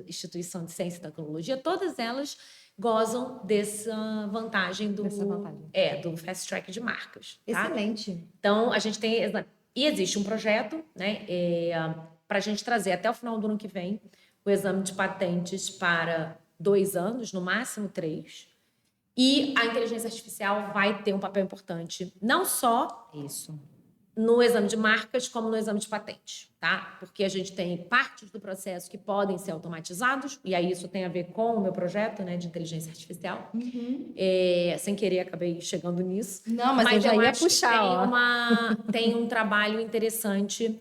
instituição de ciência e tecnologia, todas elas gozam dessa vantagem do fast track de marcas. Tá? Excelente. Então, a gente tem... E existe um projeto, né, para a gente trazer até o final do ano que vem o exame de patentes para 2 anos, no máximo 3. E a inteligência artificial vai ter um papel importante, não só no exame de marcas, como no exame de patente, tá? Porque a gente tem partes do processo que podem ser automatizados, e aí isso tem a ver com o meu projeto, né, de inteligência artificial. Sem querer, acabei chegando nisso. Não, mas eu já ia puxar, tem um trabalho interessante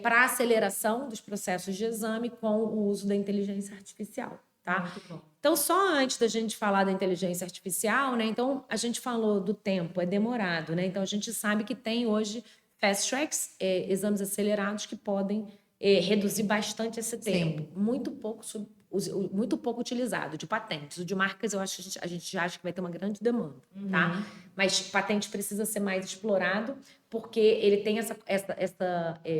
para aceleração dos processos de exame com o uso da inteligência artificial, tá? Então, só antes da gente falar da inteligência artificial, né? Então, a gente falou do tempo, é demorado, né? Então, a gente sabe que tem hoje fast tracks, exames acelerados que podem reduzir bastante esse tempo. Muito pouco utilizado, de patentes. O de marcas, eu acho que a gente acha que vai ter uma grande demanda, tá? Mas patente precisa ser mais explorado, porque ele tem essa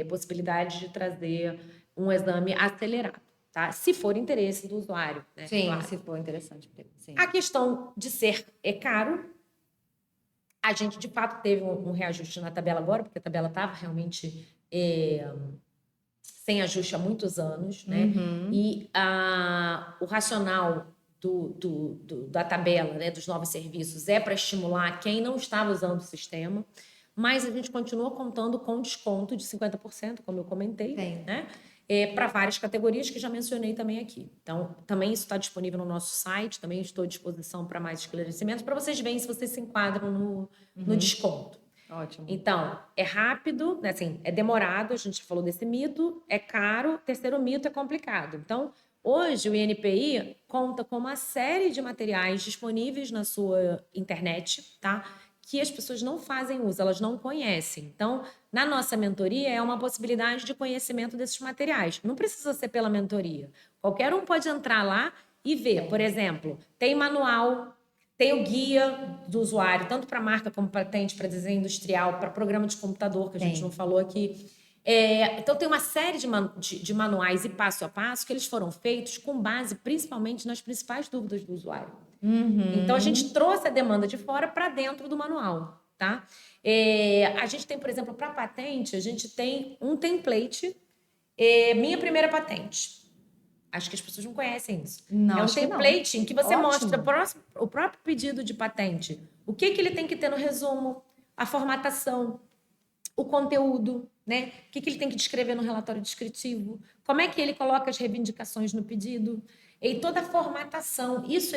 possibilidade de trazer um exame acelerado. Tá? Se for interesse do usuário. Né? Sim, claro. se for interessante. Sim. A questão de ser caro, a gente, de fato, teve um reajuste na tabela agora, porque a tabela estava realmente sem ajuste há muitos anos. Né? E o racional da tabela, né, dos novos serviços é para estimular quem não estava usando o sistema, mas a gente continua contando com desconto de 50%, como eu comentei, Sim. né, para várias categorias que já mencionei também aqui. Então, também isso está disponível no nosso site, também estou à disposição para mais esclarecimentos, para vocês verem se vocês se enquadram no desconto. Ótimo. Então, é rápido, né, assim, é demorado, a gente já falou desse mito, é caro, terceiro mito é complicado. Então, hoje o INPI conta com uma série de materiais disponíveis na sua internet, tá? Que as pessoas não fazem uso, elas não conhecem. Então, na nossa mentoria é uma possibilidade de conhecimento desses materiais. Não precisa ser pela mentoria. Qualquer um pode entrar lá e ver. Por exemplo, tem manual, tem o guia do usuário, tanto para marca como para patente, para desenho industrial, para programa de computador, que a gente não falou aqui. Então, tem uma série de manuais e passo a passo que eles foram feitos com base principalmente nas principais dúvidas do usuário. Então, a gente trouxe a demanda de fora para dentro do manual, tá? A gente tem, por exemplo, para patente, a gente tem um template, Minha Primeira Patente. Acho que as pessoas não conhecem isso. Não, é um acho que template em que você Ótimo. mostra o próprio pedido de patente, o que ele tem que ter no resumo, a formatação, o conteúdo, né? O que ele tem que descrever no relatório descritivo, como é que ele coloca as reivindicações no pedido, e toda a formatação. Isso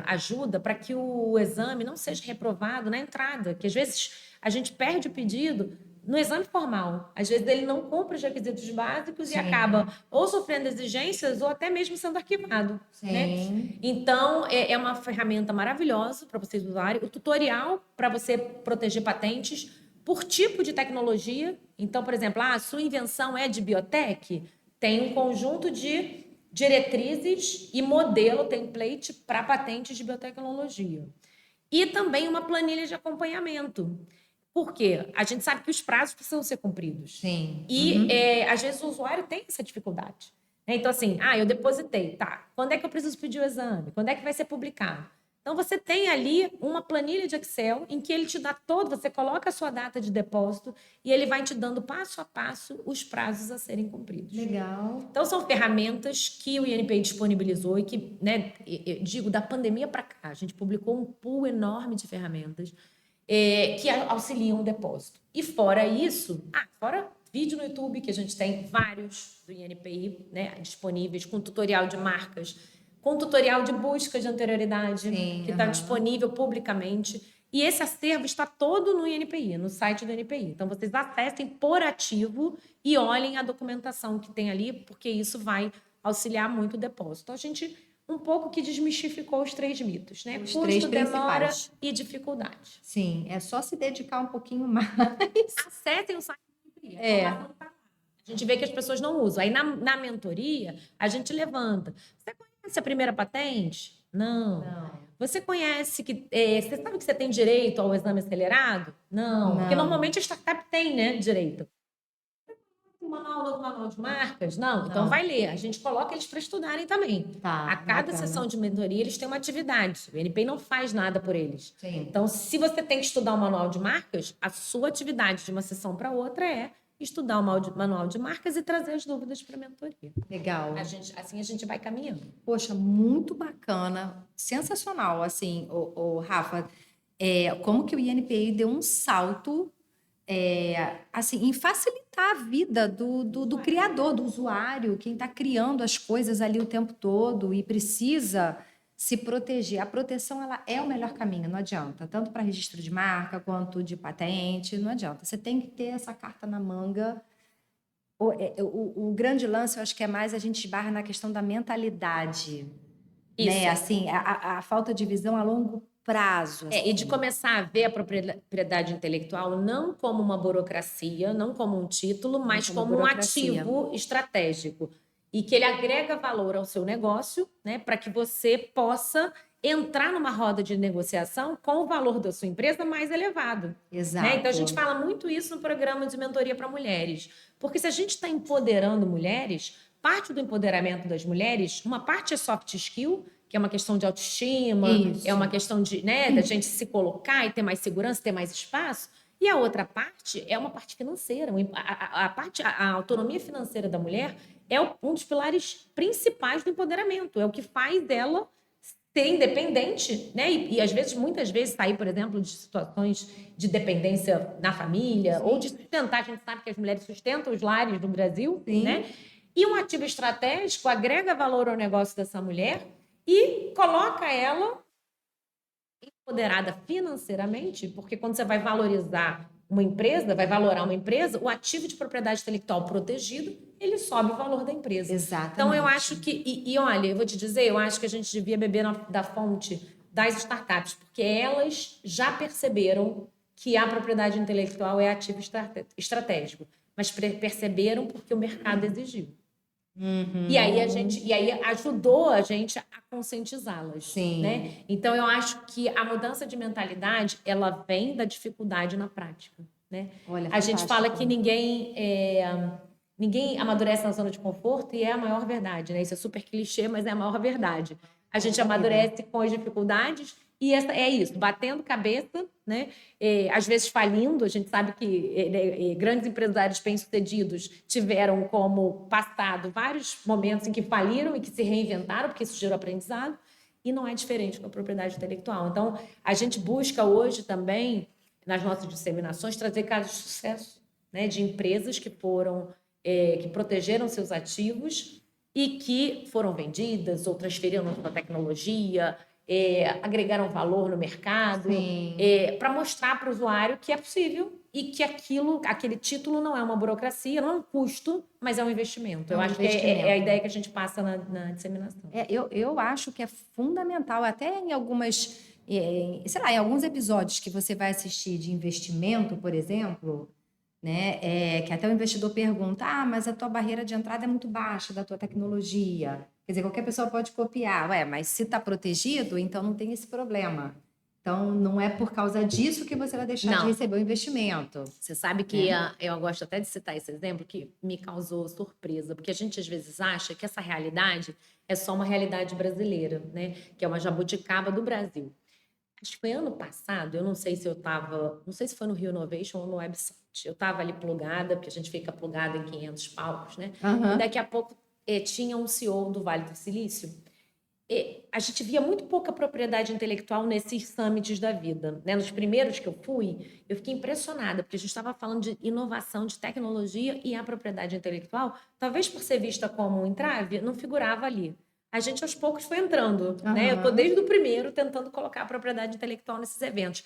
ajuda para que o exame não seja reprovado na entrada, que às vezes a gente perde o pedido no exame formal. Às vezes ele não cumpre os requisitos básicos e acaba ou sofrendo exigências ou até mesmo sendo arquivado. Né? Então, é uma ferramenta maravilhosa para vocês usarem. O tutorial para você proteger patentes por tipo de tecnologia. Então, por exemplo, a sua invenção é de biotech? Tem um conjunto de diretrizes e modelo, template para patentes de biotecnologia. E também uma planilha de acompanhamento. Por quê? A gente sabe que os prazos precisam ser cumpridos. Sim. E, às vezes, o usuário tem essa dificuldade. Então, assim, eu depositei, tá. Quando é que eu preciso pedir o exame? Quando é que vai ser publicado? Então, você tem ali uma planilha de Excel em que ele te dá você coloca a sua data de depósito e ele vai te dando passo a passo os prazos a serem cumpridos. Legal. Então, são ferramentas que o INPI disponibilizou e que, né, eu digo, da pandemia para cá, a gente publicou um pool enorme de ferramentas que auxiliam o depósito. E fora isso, fora vídeo no YouTube, que a gente tem vários do INPI, né, disponíveis, com tutorial de marcas, com tutorial de busca de anterioridade, que está disponível publicamente. E esse acervo está todo no INPI, no site do INPI. Então, vocês acessem por ativo e olhem a documentação que tem ali, porque isso vai auxiliar muito o depósito. Então, a gente um pouco que desmistificou os 3 mitos, né? Os Custo, 3 demora principais. e dificuldade. Sim, é só se dedicar um pouquinho mais. Acessem o site do INPI. A gente vê que as pessoas não usam. Aí, na mentoria, a gente levanta. Você conhece a primeira patente? Não. Você conhece que... você sabe que você tem direito ao exame acelerado? Não. Porque normalmente a startup tem, né, direito. Novo manual de marcas? Não. Então vai ler. A gente coloca eles para estudarem também. A cada sessão de mentoria, eles têm uma atividade. O INPI não faz nada por eles. Sim. Então, se você tem que estudar o manual de marcas, a sua atividade de uma sessão para outra é estudar o manual de marcas e trazer as dúvidas para a mentoria. Legal. Assim a gente vai caminhando. Poxa, muito bacana. Sensacional, assim, o Rafa. Como que o INPI deu um salto assim, em facilitar a vida do criador, do usuário, quem está criando as coisas ali o tempo todo e precisa se proteger. A proteção ela é o melhor caminho, não adianta. Tanto para registro de marca quanto de patente, não adianta. Você tem que ter essa carta na manga. O grande lance, eu acho que é mais a gente esbarra na questão da mentalidade. Isso. Né? Assim, a falta de visão a longo prazo. Assim. E de começar a ver a propriedade intelectual não como uma burocracia, não como um título, mas como um ativo estratégico. E que ele agrega valor ao seu negócio, né, para que você possa entrar numa roda de negociação com o valor da sua empresa mais elevado. Exato. Né? Então, a gente fala muito isso no programa de mentoria para mulheres. Porque se a gente está empoderando mulheres, parte do empoderamento das mulheres, uma parte é soft skill, que é uma questão de autoestima, é uma questão de, né, da gente se colocar e ter mais segurança, ter mais espaço. E a outra parte é uma parte financeira. A autonomia financeira da mulher é um dos pilares principais do empoderamento. É o que faz dela ser independente, né? E às vezes, muitas vezes, sair, por exemplo, de situações de dependência na família, Sim. ou de sustentar. A gente sabe que as mulheres sustentam os lares no Brasil, Sim. né? E um ativo estratégico agrega valor ao negócio dessa mulher e coloca ela empoderada financeiramente, porque quando você vai valorizar uma empresa, vai valorar uma empresa, o ativo de propriedade intelectual protegido, ele sobe o valor da empresa. Exatamente. Então, eu acho que... E olha, eu vou te dizer, eu acho que a gente devia beber da fonte das startups, porque elas já perceberam que a propriedade intelectual é ativo estratégico, mas perceberam porque o mercado exigiu. Uhum. E aí ajudou a gente a conscientizá-las. Sim. Né? Então, eu acho que a mudança de mentalidade, ela vem da dificuldade na prática. Né? Olha, a gente fala que fantástico. ninguém amadurece na zona de conforto e é a maior verdade. Né? Isso é super clichê, mas é a maior verdade. A gente amadurece com as dificuldades e é isso, batendo cabeça, né? Às vezes falindo. A gente sabe que grandes empresários bem-sucedidos tiveram como passado vários momentos em que faliram e que se reinventaram, porque isso gerou aprendizado, e não é diferente com a propriedade intelectual. Então, a gente busca hoje também, nas nossas disseminações, trazer casos de sucesso, né? De empresas que protegeram seus ativos e que foram vendidas ou transferiram sua tecnologia, agregaram valor no mercado, para mostrar para o usuário que é possível e que aquele título não é uma burocracia, não é um custo, mas é um investimento. Eu acho que é a ideia que a gente passa na disseminação. Eu acho que é fundamental, até em algumas, sei lá, em alguns episódios que você vai assistir de investimento, por exemplo, né, que até o investidor pergunta, mas a tua barreira de entrada é muito baixa da tua tecnologia. Quer dizer, qualquer pessoa pode copiar. Mas se está protegido, então não tem esse problema. Então, não é por causa disso que você vai deixar de receber o investimento. Você sabe que eu gosto até de citar esse exemplo que me causou surpresa, porque a gente às vezes acha que essa realidade é só uma realidade brasileira, né? Que é uma jabuticaba do Brasil. Acho que foi ano passado, eu não sei se não sei se foi no Rio Innovation ou no Website. Eu estava ali plugada, porque a gente fica plugada em 500 palcos, né? E daqui a pouco tinha um CEO do Vale do Silício. A gente via muito pouca propriedade intelectual nesses summits da vida. Né? Nos primeiros que eu fui, eu fiquei impressionada, porque a gente estava falando de inovação, de tecnologia, e a propriedade intelectual, talvez por ser vista como um entrave, não figurava ali. A gente, aos poucos, foi entrando. Né? Eu estou, desde o primeiro, tentando colocar a propriedade intelectual nesses eventos.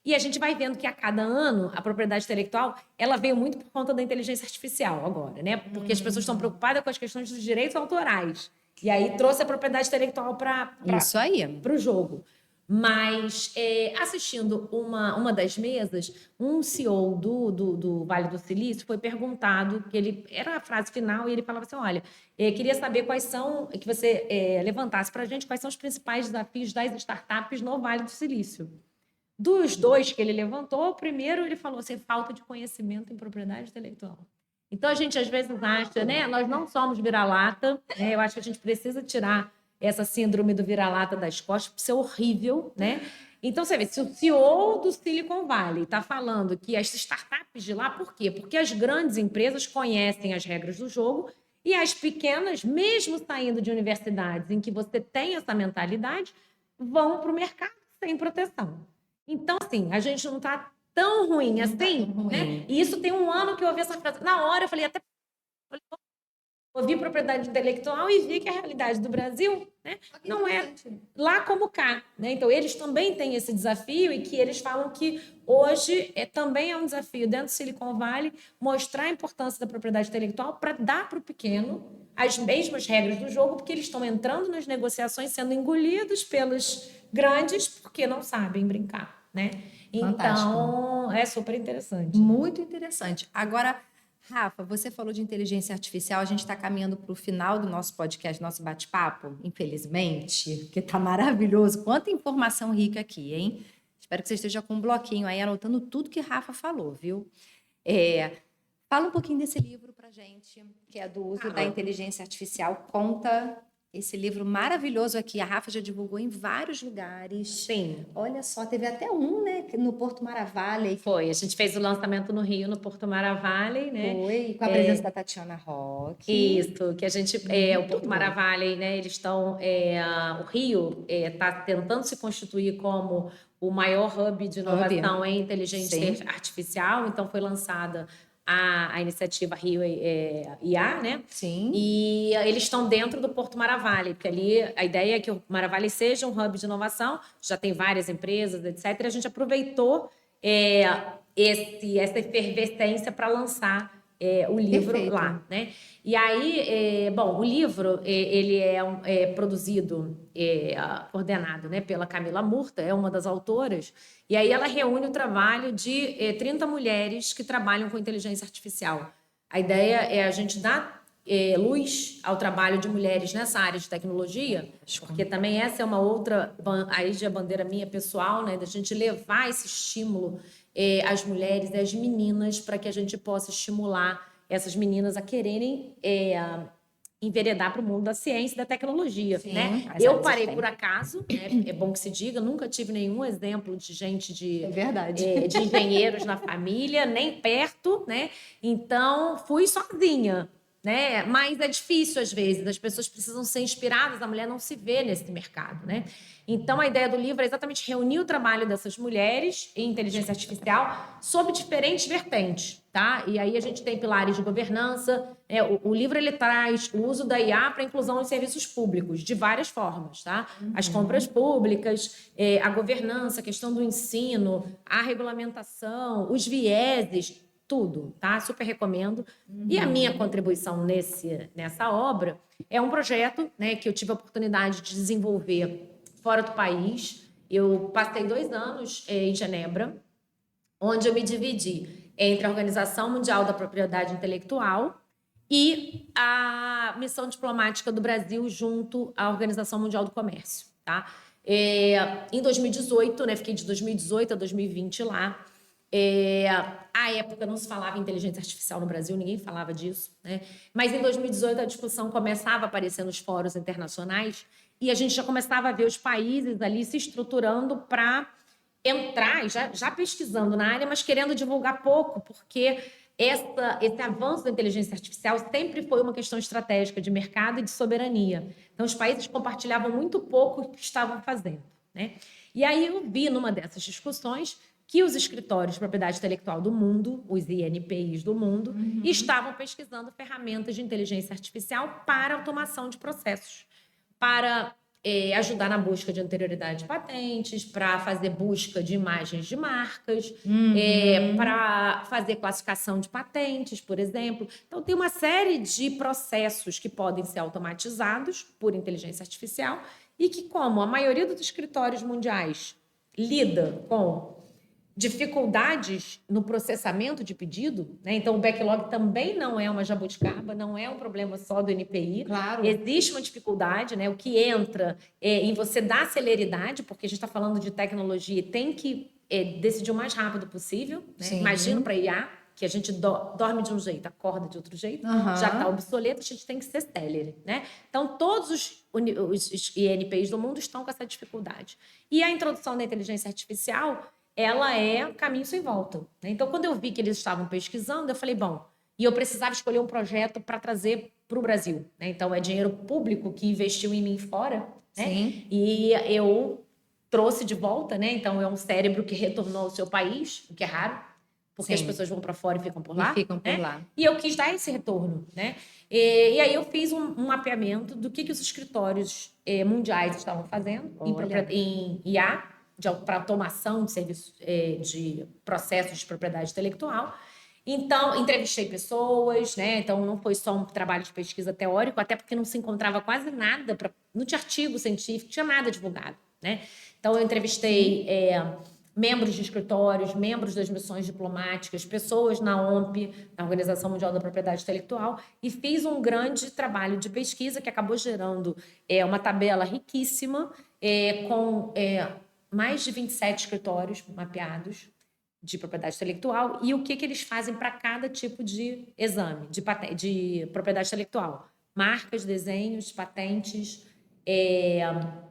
E a gente vai vendo que, a cada ano, a propriedade intelectual ela veio muito por conta da inteligência artificial agora, né? Porque as pessoas estão preocupadas com as questões dos direitos autorais. E aí trouxe a propriedade intelectual para o jogo. Mas, assistindo uma das mesas, um CEO do Vale do Silício foi perguntado, que era a frase final, e ele falava assim, olha, queria saber quais são, que você levantasse para a gente quais são os principais desafios das startups no Vale do Silício. Dos dois que ele levantou, o primeiro ele falou assim, falta de conhecimento em propriedade intelectual. Então, a gente às vezes acha, né? Nós não somos vira-lata, né? Eu acho que a gente precisa tirar essa síndrome do vira-lata das costas, porque isso é horrível, né? Então, você vê, se o CEO do Silicon Valley está falando que as startups de lá, por quê? Porque as grandes empresas conhecem as regras do jogo e as pequenas, mesmo saindo de universidades em que você tem essa mentalidade, vão para o mercado sem proteção. Então, assim, a gente não está tão ruim assim, né? E isso tem um ano que eu ouvi essa frase. Na hora eu falei, ouvi propriedade intelectual e vi que a realidade do Brasil, né, não é lá como cá. Né? Então, eles também têm esse desafio e que eles falam que hoje também é um desafio dentro do Silicon Valley mostrar a importância da propriedade intelectual para dar para o pequeno as mesmas regras do jogo, porque eles estão entrando nas negociações, sendo engolidos pelos grandes porque não sabem brincar. Né? Então, é super interessante. Muito interessante. Agora, Rafa, você falou de inteligência artificial, a gente está caminhando para o final do nosso podcast, nosso bate-papo, infelizmente, porque está maravilhoso. Quanta informação rica aqui, hein? Espero que você esteja com um bloquinho aí, anotando tudo que Rafa falou, viu? Fala um pouquinho desse livro para gente, que é do uso da inteligência artificial. Conta Esse livro maravilhoso aqui, a Rafa já divulgou em vários lugares. Sim. Olha só, teve até um, né, no Porto Maravilha. Foi, a gente fez o lançamento no Rio, no Porto Maravilha, né? Foi, com a presença da Tatiana Roque. Isso, que a gente, o Porto Maravilha, né? Eles estão, o Rio está tentando se constituir como o maior hub de inovação em inteligência artificial, então foi lançada a iniciativa Rio IA, né? Sim. E eles estão dentro do Porto Maravilha, porque ali a ideia é que o Maravilha seja um hub de inovação, já tem várias empresas, etc. E a gente aproveitou essa efervescência para lançar o livro lá, né? E aí, bom, o livro ele é produzido, coordenado, né, pela Camila Murta, é uma das autoras, e aí ela reúne o trabalho de 30 mulheres que trabalham com inteligência artificial. A ideia é a gente dar luz ao trabalho de mulheres nessa área de tecnologia, porque também essa é uma outra, aí de bandeira minha pessoal, né, da gente levar esse estímulo às mulheres e às meninas para que a gente possa estimular essas meninas a quererem enveredar para o mundo da ciência e da tecnologia. Sim, né? Eu parei por acaso, né? É bom que se diga, nunca tive nenhum exemplo de gente de engenheiros na família, nem perto, né? Então, fui sozinha. Né? Mas é difícil às vezes, as pessoas precisam ser inspiradas, a mulher não se vê nesse mercado, né? Então a ideia do livro é exatamente reunir o trabalho dessas mulheres em inteligência artificial sob diferentes vertentes, tá? E aí a gente tem pilares de governança, né? O livro ele traz o uso da IA para a inclusão em serviços públicos de várias formas, tá? As compras públicas, a governança, a questão do ensino, a regulamentação, os vieses, tudo, tá? Super recomendo. E a minha contribuição nessa obra é um projeto, né, que eu tive a oportunidade de desenvolver fora do país. Eu passei 2 anos em Genebra, onde eu me dividi entre a Organização Mundial da Propriedade Intelectual e a missão diplomática do Brasil junto à Organização Mundial do Comércio, tá? Em 2018, né, fiquei de 2018 a 2020 lá. À época não se falava em inteligência artificial no Brasil, ninguém falava disso, né? Mas em 2018 a discussão começava a aparecer nos fóruns internacionais e a gente já começava a ver os países ali se estruturando para entrar, já pesquisando na área, mas querendo divulgar pouco, porque esse avanço da inteligência artificial sempre foi uma questão estratégica de mercado e de soberania. Então, os países compartilhavam muito pouco o que estavam fazendo, né? E aí eu vi numa dessas discussões que os escritórios de propriedade intelectual do mundo, os INPIs do mundo, estavam pesquisando ferramentas de inteligência artificial para automação de processos, para ajudar na busca de anterioridade de patentes, para fazer busca de imagens de marcas, para fazer classificação de patentes, por exemplo. Então, tem uma série de processos que podem ser automatizados por inteligência artificial e que, como a maioria dos escritórios mundiais lida com dificuldades no processamento de pedido, né? Então o backlog também não é uma jabuticaba, não é um problema só do NPI. Claro. Existe uma dificuldade, né? O que entra em você dar celeridade, porque a gente está falando de tecnologia e tem que decidir o mais rápido possível, né? Imagina para IA, que a gente dorme de um jeito, acorda de outro jeito, já está obsoleto, a gente tem que ser célere, né? Então, todos os INPIs do mundo estão com essa dificuldade. E a introdução da inteligência artificial, ela é caminho sem volta, né? Então, quando eu vi que eles estavam pesquisando, eu falei, bom, e eu precisava escolher um projeto para trazer para o Brasil, né? Então, é dinheiro público que investiu em mim fora, né? Sim. E eu trouxe de volta, né? Então, é um cérebro que retornou ao seu país, o que é raro, porque as pessoas vão para fora e ficam por lá. E eu quis dar esse retorno, né? E aí eu fiz um mapeamento do que os escritórios mundiais estavam fazendo em IA, para automação de serviços, de processos de propriedade intelectual. Então, entrevistei pessoas, né? Então, não foi só um trabalho de pesquisa teórico, até porque não se encontrava quase nada, não tinha artigo científico, não tinha nada divulgado, né? Então, eu entrevistei membros de escritórios, membros das missões diplomáticas, pessoas na OMP, na Organização Mundial da Propriedade Intelectual, e fiz um grande trabalho de pesquisa que acabou gerando uma tabela riquíssima com mais de 27 escritórios mapeados de propriedade intelectual e o que eles fazem para cada tipo de exame de propriedade intelectual. marcas, desenhos, patentes,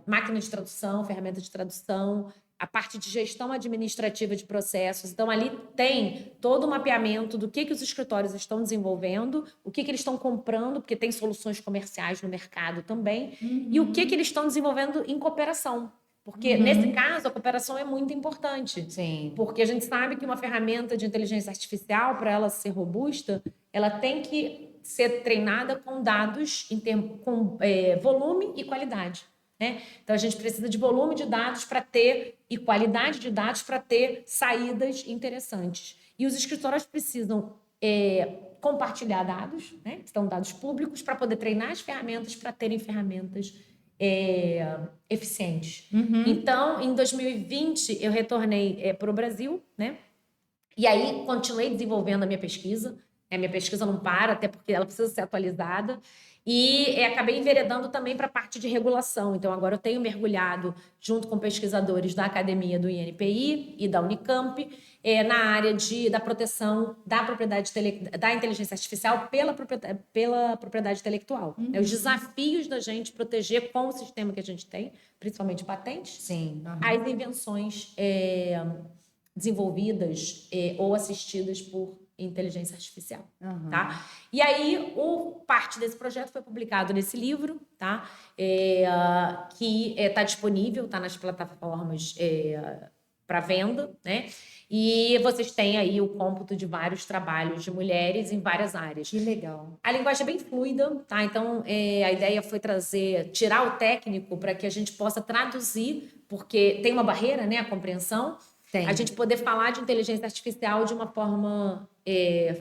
máquina de tradução, ferramenta de tradução, a parte de gestão administrativa de processos. Então, ali tem todo o mapeamento do que os escritórios estão desenvolvendo, o que eles estão comprando, porque tem soluções comerciais no mercado também, e o que eles estão desenvolvendo em cooperação. Porque, nesse caso, a cooperação é muito importante. Sim. Porque a gente sabe que uma ferramenta de inteligência artificial, para ela ser robusta, ela tem que ser treinada com dados, com volume e qualidade. Né? Então, a gente precisa de volume de dados para ter e qualidade de dados para ter saídas interessantes. E os escritórios precisam compartilhar dados, né? Que são dados públicos, para poder treinar as ferramentas, para terem ferramentas eficientes. Então, em 2020, eu retornei para o Brasil, né? E aí continuei desenvolvendo a minha pesquisa. A minha pesquisa não para, até porque ela precisa ser atualizada. E acabei enveredando também para a parte de regulação. Então, agora eu tenho mergulhado junto com pesquisadores da academia do INPI e da Unicamp na área da proteção da propriedade da inteligência artificial pela propriedade intelectual. Os desafios da gente proteger com o sistema que a gente tem, principalmente patentes, Sim. as invenções desenvolvidas ou assistidas por inteligência artificial, tá? E aí, parte desse projeto foi publicado nesse livro, tá? Que está disponível, está nas plataformas para venda, né? E vocês têm aí o cômputo de vários trabalhos de mulheres em várias áreas. Que legal. A linguagem é bem fluida, tá? Então, a ideia foi tirar o técnico para que a gente possa traduzir, porque tem uma barreira, né? A compreensão. Tem. A gente poder falar de inteligência artificial de uma forma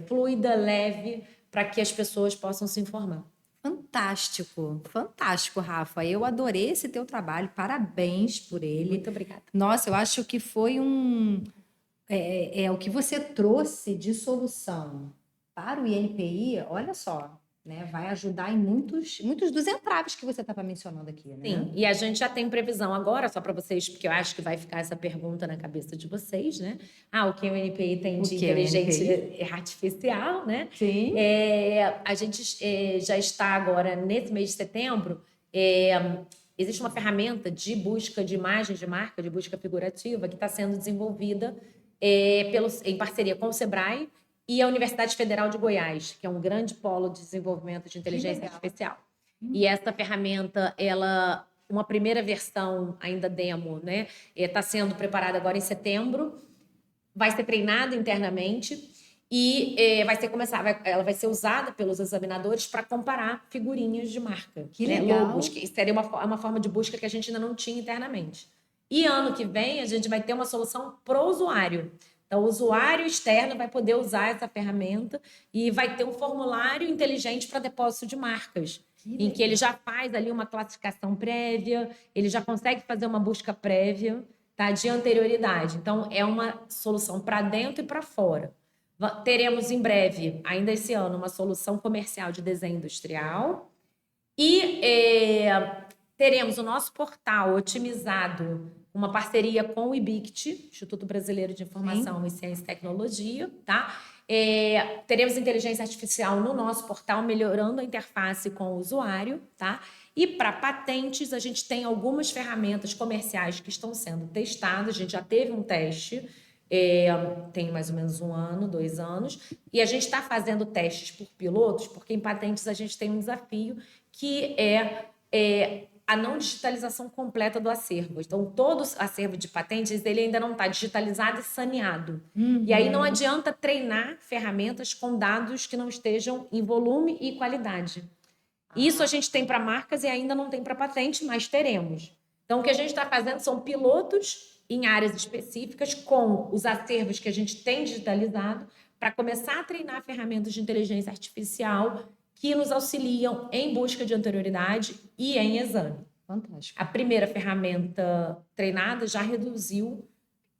fluida, leve, para que as pessoas possam se informar. Fantástico, fantástico, Rafa. Eu adorei esse teu trabalho, parabéns por ele. Muito obrigada. Nossa, eu acho que foi o que você trouxe de solução para o INPI, olha só, né? Vai ajudar em muitos dos entraves que você estava mencionando aqui, né? Sim, e a gente já tem previsão agora, só para vocês, porque eu acho que vai ficar essa pergunta na cabeça de vocês, né? O que o INPI tem de inteligência artificial, né? Sim. A gente já está agora, nesse mês de setembro, existe uma ferramenta de busca de imagens de marca, de busca figurativa, que está sendo desenvolvida em parceria com o Sebrae e a Universidade Federal de Goiás, que é um grande polo de desenvolvimento de inteligência artificial. E essa ferramenta, uma primeira versão, ainda demo, né? Está sendo preparada agora em setembro, vai ser treinada internamente e ela vai ser usada pelos examinadores para comparar figurinhas de marca. Que legal. Logos, que seria uma forma de busca que a gente ainda não tinha internamente. E ano que vem, a gente vai ter uma solução para o usuário. Então, o usuário externo vai poder usar essa ferramenta e vai ter um formulário inteligente para depósito de marcas, em que ele já faz ali uma classificação prévia, ele já consegue fazer uma busca prévia, tá, de anterioridade. Então, é uma solução para dentro e para fora. Teremos em breve, ainda esse ano, uma solução comercial de desenho industrial e teremos o nosso portal otimizado, uma parceria com o IBICT, Instituto Brasileiro de Informação e Ciência e Tecnologia, tá? Teremos inteligência artificial no nosso portal, melhorando a interface com o usuário, tá? E para patentes, a gente tem algumas ferramentas comerciais que estão sendo testadas, a gente já teve um teste, tem mais ou menos 1 ano, 2 anos, e a gente está fazendo testes por pilotos, porque em patentes a gente tem um desafio que é a não digitalização completa do acervo. Então, todo o acervo de patentes, ele ainda não está digitalizado e saneado. E aí não adianta treinar ferramentas com dados que não estejam em volume e qualidade. Isso a gente tem para marcas e ainda não tem para patente, mas teremos. Então, o que a gente está fazendo são pilotos em áreas específicas com os acervos que a gente tem digitalizado para começar a treinar ferramentas de inteligência artificial que nos auxiliam em busca de anterioridade e em exame. Fantástico. A primeira ferramenta treinada já reduziu,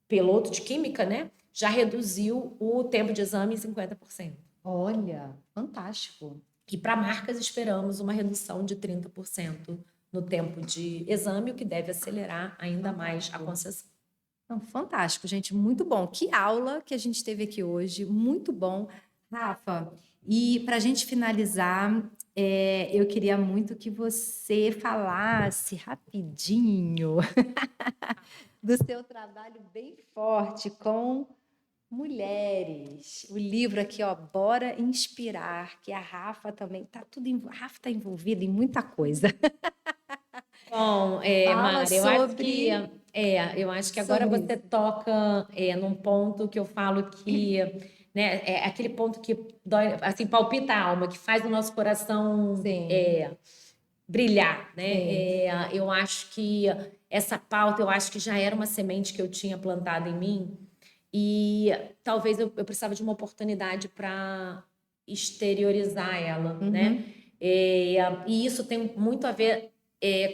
piloto de química, né? Já reduziu o tempo de exame em 50%. Olha, fantástico. E para marcas esperamos uma redução de 30% no tempo de exame, o que deve acelerar ainda mais a concessão. Então, fantástico, gente, muito bom. Que aula que a gente teve aqui hoje, muito bom. Rafa, e para a gente finalizar, Eu queria muito que você falasse rapidinho do seu trabalho bem forte com mulheres. O livro aqui, ó, Bora Inspirar, que a Rafa também tá tudo, a Rafa tá envolvida em muita coisa. Bom, Fala Mari, sobre eu acho que agora sobre você isso. toca num ponto que eu falo que, né, é aquele ponto que dói, assim, palpita a alma, que faz o nosso coração Sim, brilhar, né? sim. Eu acho que essa pauta, eu acho que já era uma semente que eu tinha plantado em mim e talvez eu precisava de uma oportunidade para exteriorizar ela, né? Uhum. E isso tem muito a ver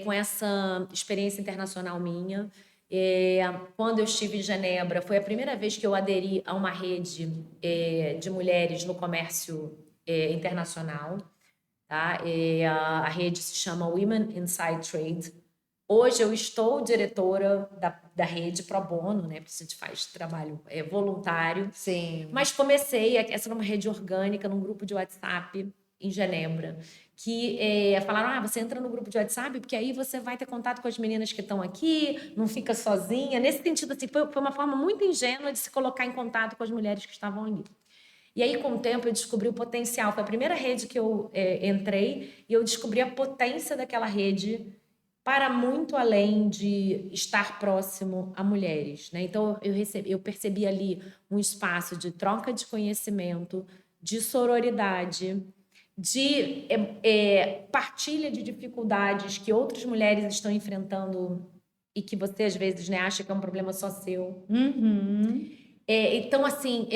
com essa experiência internacional minha. Quando eu estive em Genebra, foi a primeira vez que eu aderi a uma rede de mulheres no comércio internacional, tá? A rede se chama Women Inside Trade. Hoje eu estou diretora da rede pro bono, né? Porque a gente faz trabalho voluntário. Sim. Mas comecei, essa era uma rede orgânica, num grupo de WhatsApp em Genebra, que falaram, você entra no grupo de WhatsApp, porque aí você vai ter contato com as meninas que estão aqui, não fica sozinha. Nesse sentido, assim, foi uma forma muito ingênua de se colocar em contato com as mulheres que estavam ali. E aí, com o tempo, eu descobri o potencial. Foi a primeira rede que eu entrei e eu descobri a potência daquela rede para muito além de estar próximo a mulheres, né? Então, eu percebi ali um espaço de troca de conhecimento, de sororidade, de partilha de dificuldades que outras mulheres estão enfrentando e que você, às vezes, né, acha que é um problema só seu. Uhum. Então, assim,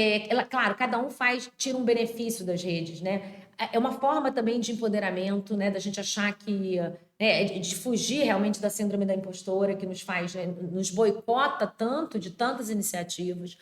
claro, cada um tira um benefício das redes, né? É uma forma também de empoderamento, né? Da gente achar que, de fugir realmente da síndrome da impostora que nos faz, né, nos boicota tanto de tantas iniciativas.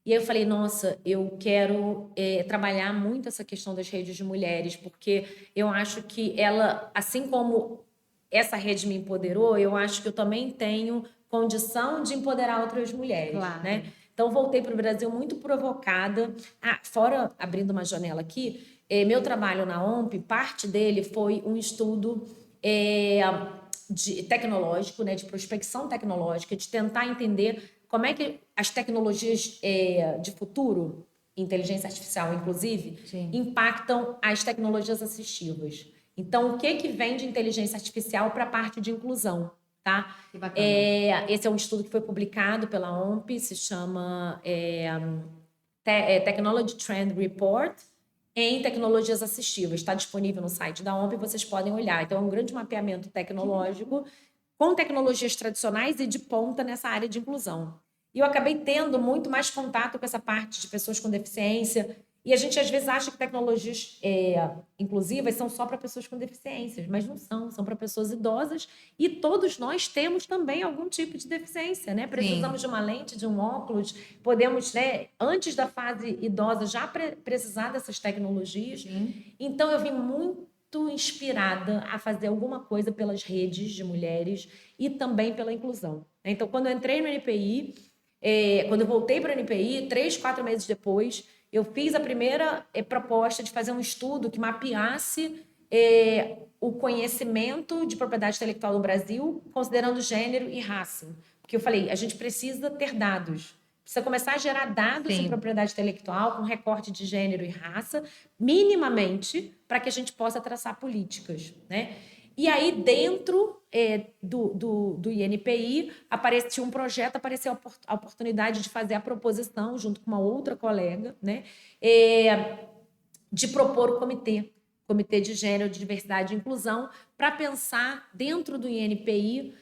E aí eu falei, nossa, eu quero trabalhar muito essa questão das redes de mulheres, porque eu acho que ela, assim como essa rede me empoderou, eu acho que eu também tenho condição de empoderar outras mulheres, né? Claro. Então, voltei para o Brasil muito provocada. Fora, abrindo uma janela aqui, meu trabalho na OMP, parte dele foi um estudo tecnológico, né, de prospecção tecnológica, de tentar entender como é que as tecnologias de futuro, inteligência artificial inclusive, Sim. impactam as tecnologias assistivas. Então, o que vem de inteligência artificial para a parte de inclusão? Tá? Que bacana. Esse é um estudo que foi publicado pela OMP, se chama Technology Trend Report em tecnologias assistivas. Está disponível no site da OMP, vocês podem olhar. Então, é um grande mapeamento tecnológico com tecnologias tradicionais e de ponta nessa área de inclusão. E eu acabei tendo muito mais contato com essa parte de pessoas com deficiência. E a gente, às vezes, acha que tecnologias inclusivas são só para pessoas com deficiências, mas não são, são para pessoas idosas. E todos nós temos também algum tipo de deficiência, né? Precisamos Sim. de uma lente, de um óculos, podemos, né, antes da fase idosa, já precisar dessas tecnologias. Sim. Então, eu vim muito inspirada a fazer alguma coisa pelas redes de mulheres e também pela inclusão. Então, quando eu entrei no NPI, quando eu voltei para o NPI, 3, 4 meses depois, eu fiz a primeira proposta de fazer um estudo que mapeasse o conhecimento de propriedade intelectual no Brasil, considerando gênero e raça. Porque eu falei, a gente precisa ter dados. Precisa começar a gerar dados de Sim. propriedade intelectual com recorte de gênero e raça, minimamente, para que a gente possa traçar políticas, né? E aí, dentro do INPI, apareceu um projeto, apareceu a oportunidade de fazer a proposição, junto com uma outra colega, né? De propor o Comitê de Gênero, de Diversidade e Inclusão, para pensar dentro do INPI,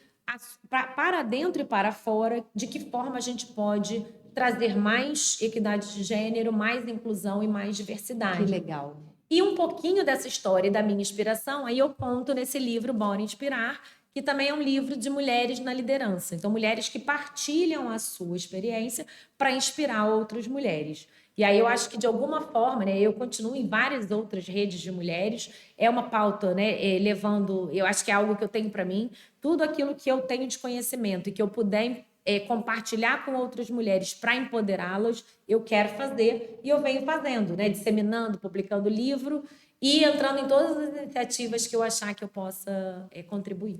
para dentro e para fora, de que forma a gente pode trazer mais equidade de gênero, mais inclusão e mais Que diversidade. legal. E um pouquinho dessa história e da minha inspiração, aí eu conto nesse livro Bora Inspirar, que também é um livro de mulheres na liderança. Então, mulheres que partilham a sua experiência para inspirar outras mulheres. E aí eu acho que, de alguma forma, né, eu continuo em várias outras redes de mulheres, é uma pauta, né, levando, eu acho que é algo que eu tenho para mim, tudo aquilo que eu tenho de conhecimento e que eu puder compartilhar com outras mulheres para empoderá-las, eu quero fazer e eu venho fazendo, né? Disseminando, publicando livro e entrando em todas as iniciativas que eu achar que eu possa contribuir.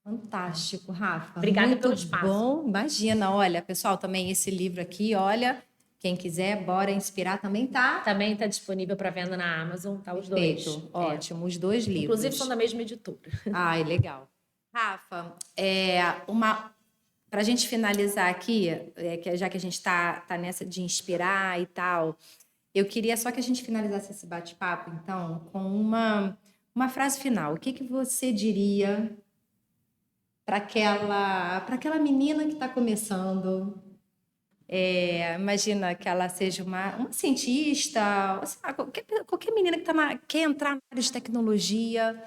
Fantástico, Rafa. Obrigada Muito pelo espaço. bom. Imagina, olha, pessoal, também esse livro aqui, olha, quem quiser, Bora Inspirar, também tá. Também está disponível para venda na Amazon, tá os dois. Perfeito, ótimo, os dois livros. Inclusive são da mesma editora. Ai, legal. Rafa, para a gente finalizar aqui, já que a gente está nessa de inspirar e tal, eu queria só que a gente finalizasse esse bate-papo, então, com uma frase final. O que você diria para aquela menina que está começando? Imagina que ela seja uma cientista, ou sei lá, qualquer menina que quer entrar na área de tecnologia.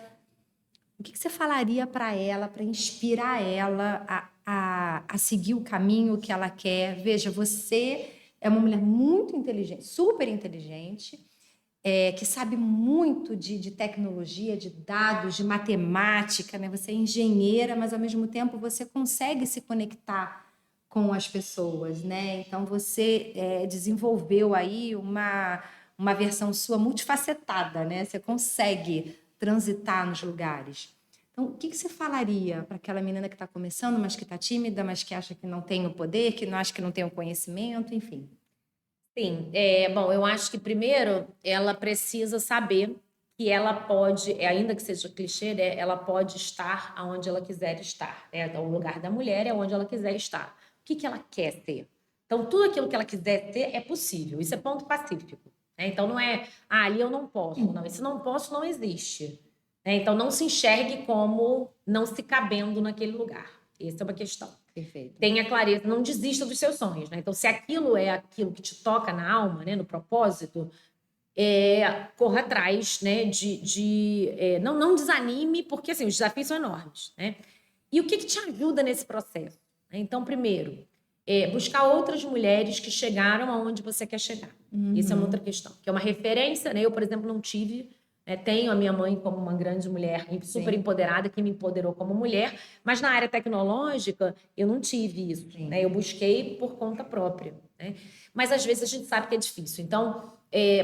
O que você falaria para ela, para inspirar ela a seguir o caminho que ela quer? Veja, você é uma mulher muito inteligente, super inteligente, que sabe muito de tecnologia, de dados, de matemática, né? Você é engenheira, mas ao mesmo tempo você consegue se conectar com as pessoas, né? Então você desenvolveu aí uma versão sua multifacetada, né? Você consegue transitar nos lugares. Então, o que você falaria para aquela menina que está começando, mas que está tímida, mas que acha que não tem o poder, que não acha que não tem o conhecimento, enfim? Sim, bom, eu acho que primeiro ela precisa saber que ela pode, ainda que seja clichê, né, ela pode estar aonde ela quiser estar. O lugar da mulher é onde ela quiser estar. O que ela quer ter? Então, tudo aquilo que ela quiser ter é possível. Isso é ponto pacífico. Né? Então, não é, ali eu não posso. Não, esse não posso não existe. Né? Então, não se enxergue como não se cabendo naquele lugar. Essa é uma questão. Perfeito. Tenha clareza, não desista dos seus sonhos. Né? Então, se aquilo é aquilo que te toca na alma, né, no propósito, corra atrás, né, não desanime, porque assim, os desafios são enormes. Né? E o que te ajuda nesse processo? Então, primeiro, buscar outras mulheres que chegaram aonde você quer chegar. Uhum. Isso é uma outra questão, que é uma referência. Né? Eu, por exemplo, não tive... tenho a minha mãe como uma grande mulher super empoderada, que me empoderou como mulher, mas na área tecnológica eu não tive isso. Né? Eu busquei por conta própria. Né? Mas às vezes a gente sabe que é difícil. Então,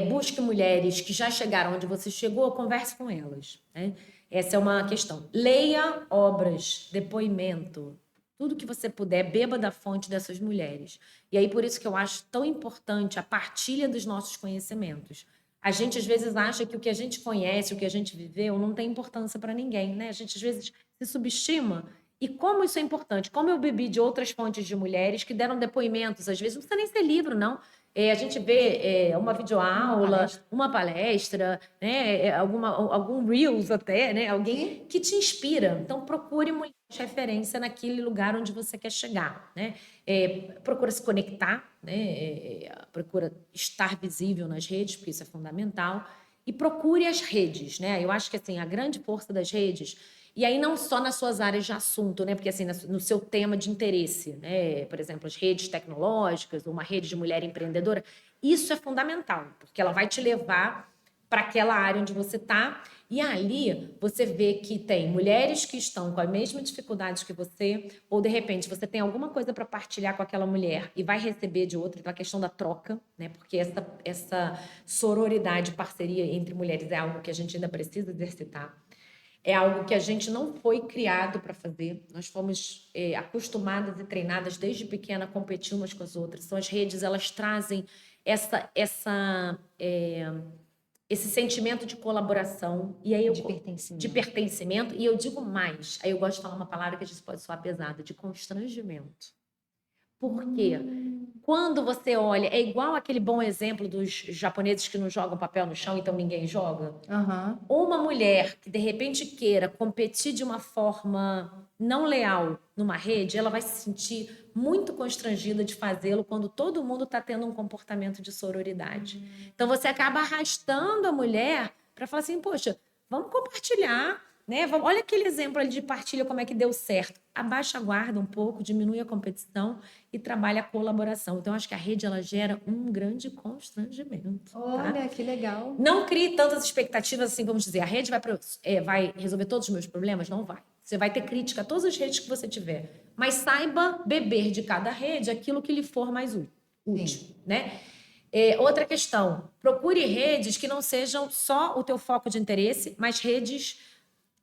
busque mulheres que já chegaram onde você chegou, converse com elas. Né? Essa é uma questão. Leia obras, depoimento, tudo que você puder, beba da fonte dessas mulheres. E aí, por isso que eu acho tão importante a partilha dos nossos conhecimentos. A gente, às vezes, acha que o que a gente conhece, o que a gente viveu, não tem importância para ninguém, né? A gente, às vezes, se subestima. E como isso é importante? Como eu bebi de outras fontes de mulheres que deram depoimentos, às vezes, não precisa nem ser livro, não. A gente vê uma videoaula, uma palestra, né? Algum Reels até, né? Alguém que te inspira. Então, procure mulheres de referência naquele lugar onde você quer chegar, né? Procura se conectar, né? Procura estar visível nas redes, porque isso é fundamental. E procure as redes, né? Eu acho que assim, a grande força das redes, e aí não só nas suas áreas de assunto, né? Porque assim, no seu tema de interesse, né? Por exemplo, as redes tecnológicas, uma rede de mulher empreendedora, isso é fundamental, porque ela vai te levar para aquela área onde você está. E ali você vê que tem mulheres que estão com as mesmas dificuldades que você, ou de repente você tem alguma coisa para partilhar com aquela mulher e vai receber de outra, então a questão da troca, né? Porque essa sororidade, parceria entre mulheres é algo que a gente ainda precisa exercitar. É algo que a gente não foi criado para fazer. Nós fomos acostumadas e treinadas desde pequena a competir umas com as outras. Então, as redes, elas trazem esse sentimento de colaboração e aí de pertencimento. E eu digo mais, aí eu gosto de falar uma palavra que a gente pode soar pesada, de constrangimento. Por quê? Quando você olha, é igual aquele bom exemplo dos japoneses que não jogam papel no chão, então ninguém joga. Ou uma mulher que de repente queira competir de uma forma não leal numa rede, ela vai se sentir muito constrangida de fazê-lo quando todo mundo está tendo um comportamento de sororidade. Então você acaba arrastando a mulher para falar assim, poxa, vamos compartilhar, né? Olha aquele exemplo ali de partilha, como é que deu certo. Abaixa a guarda um pouco, diminui a competição e trabalha a colaboração. Então, acho que a rede ela gera um grande constrangimento. Olha, que legal. Não crie tantas expectativas assim, vamos dizer, a rede vai resolver todos os meus problemas? Não vai. Você vai ter crítica a todas as redes que você tiver. Mas saiba beber de cada rede aquilo que lhe for mais útil, né? Outra questão, procure redes que não sejam só o teu foco de interesse, mas redes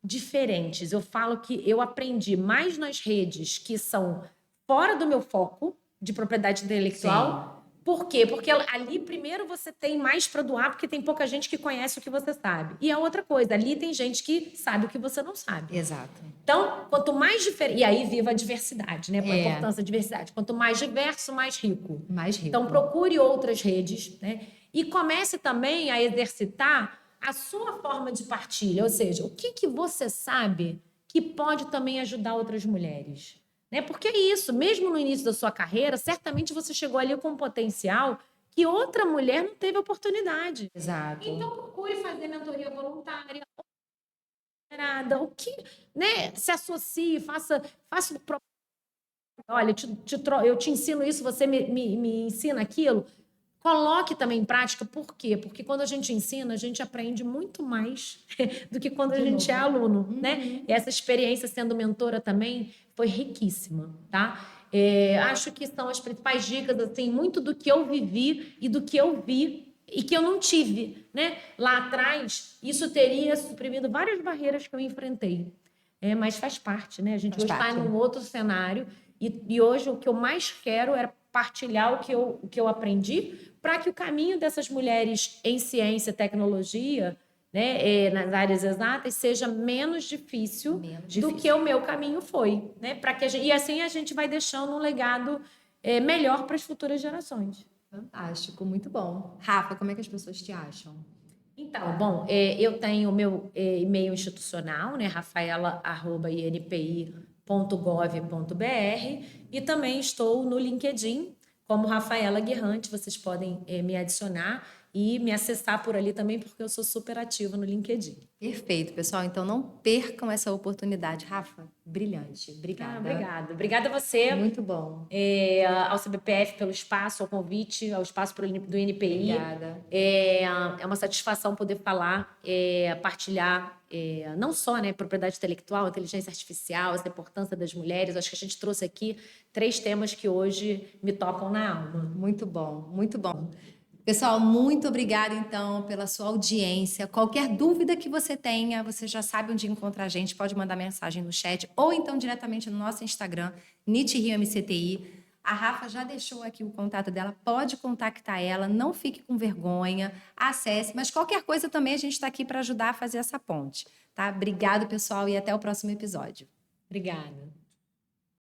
diferentes. Eu falo que eu aprendi mais nas redes que são fora do meu foco de propriedade intelectual. Sim. Por quê? Porque ali, primeiro, você tem mais para doar, porque tem pouca gente que conhece o que você sabe. E a outra coisa, ali tem gente que sabe o que você não sabe. Exato. Então, quanto mais diferente... E aí, viva a diversidade, né? A importância da diversidade. Quanto mais diverso, mais rico. Mais rico. Então, procure outras redes, né? E comece também a exercitar a sua forma de partilha. Ou seja, o que você sabe que pode também ajudar outras mulheres? Né? Porque é isso, mesmo no início da sua carreira, certamente você chegou ali com um potencial que outra mulher não teve oportunidade. Exato. Então, procure fazer mentoria voluntária, o que, né? Se associe, faça olha, eu te ensino isso, você me ensina aquilo. Coloque também em prática, por quê? Porque quando a gente ensina, a gente aprende muito mais do que quando a gente é aluno, né? E essa experiência sendo mentora também foi riquíssima, tá? Acho que são as principais dicas, assim, muito do que eu vivi e do que eu vi e que eu não tive, né? Lá atrás, isso teria suprimido várias barreiras que eu enfrentei. Mas faz parte, né? A gente hoje está num outro cenário e hoje o que eu mais quero é partilhar o que eu aprendi para que o caminho dessas mulheres em ciência e tecnologia, né, nas áreas exatas, seja menos difícil do que o meu caminho foi. Né? E assim a gente vai deixando um legado melhor para as futuras gerações. Fantástico, muito bom. Rafa, como é que as pessoas te acham? Então, bom, eu tenho o meu e-mail institucional, né, rafaela@inpi.gov.br, e também estou no LinkedIn como Rafaela Guerrante. Vocês podem me adicionar e me acessar por ali também, porque eu sou super ativa no LinkedIn. Perfeito, pessoal. Então não percam essa oportunidade. Rafa, brilhante. Obrigada. Obrigada. Obrigada a você. Muito bom. Ao CBPF pelo espaço, ao convite, ao espaço do INPI. Obrigada. É uma satisfação poder falar, partilhar, não só, né, propriedade intelectual, inteligência artificial, essa importância das mulheres. Acho que a gente trouxe aqui 3 temas que hoje me tocam na alma. Muito bom, muito bom. Pessoal, muito obrigada, então, pela sua audiência. Qualquer dúvida que você tenha, você já sabe onde encontrar a gente. Pode mandar mensagem no chat ou então diretamente no nosso Instagram, NITRioMCTI. A Rafa já deixou aqui o contato dela. Pode contactar ela, não fique com vergonha, acesse. Mas qualquer coisa também a gente está aqui para ajudar a fazer essa ponte. Tá? Obrigado, pessoal, e até o próximo episódio. Obrigada.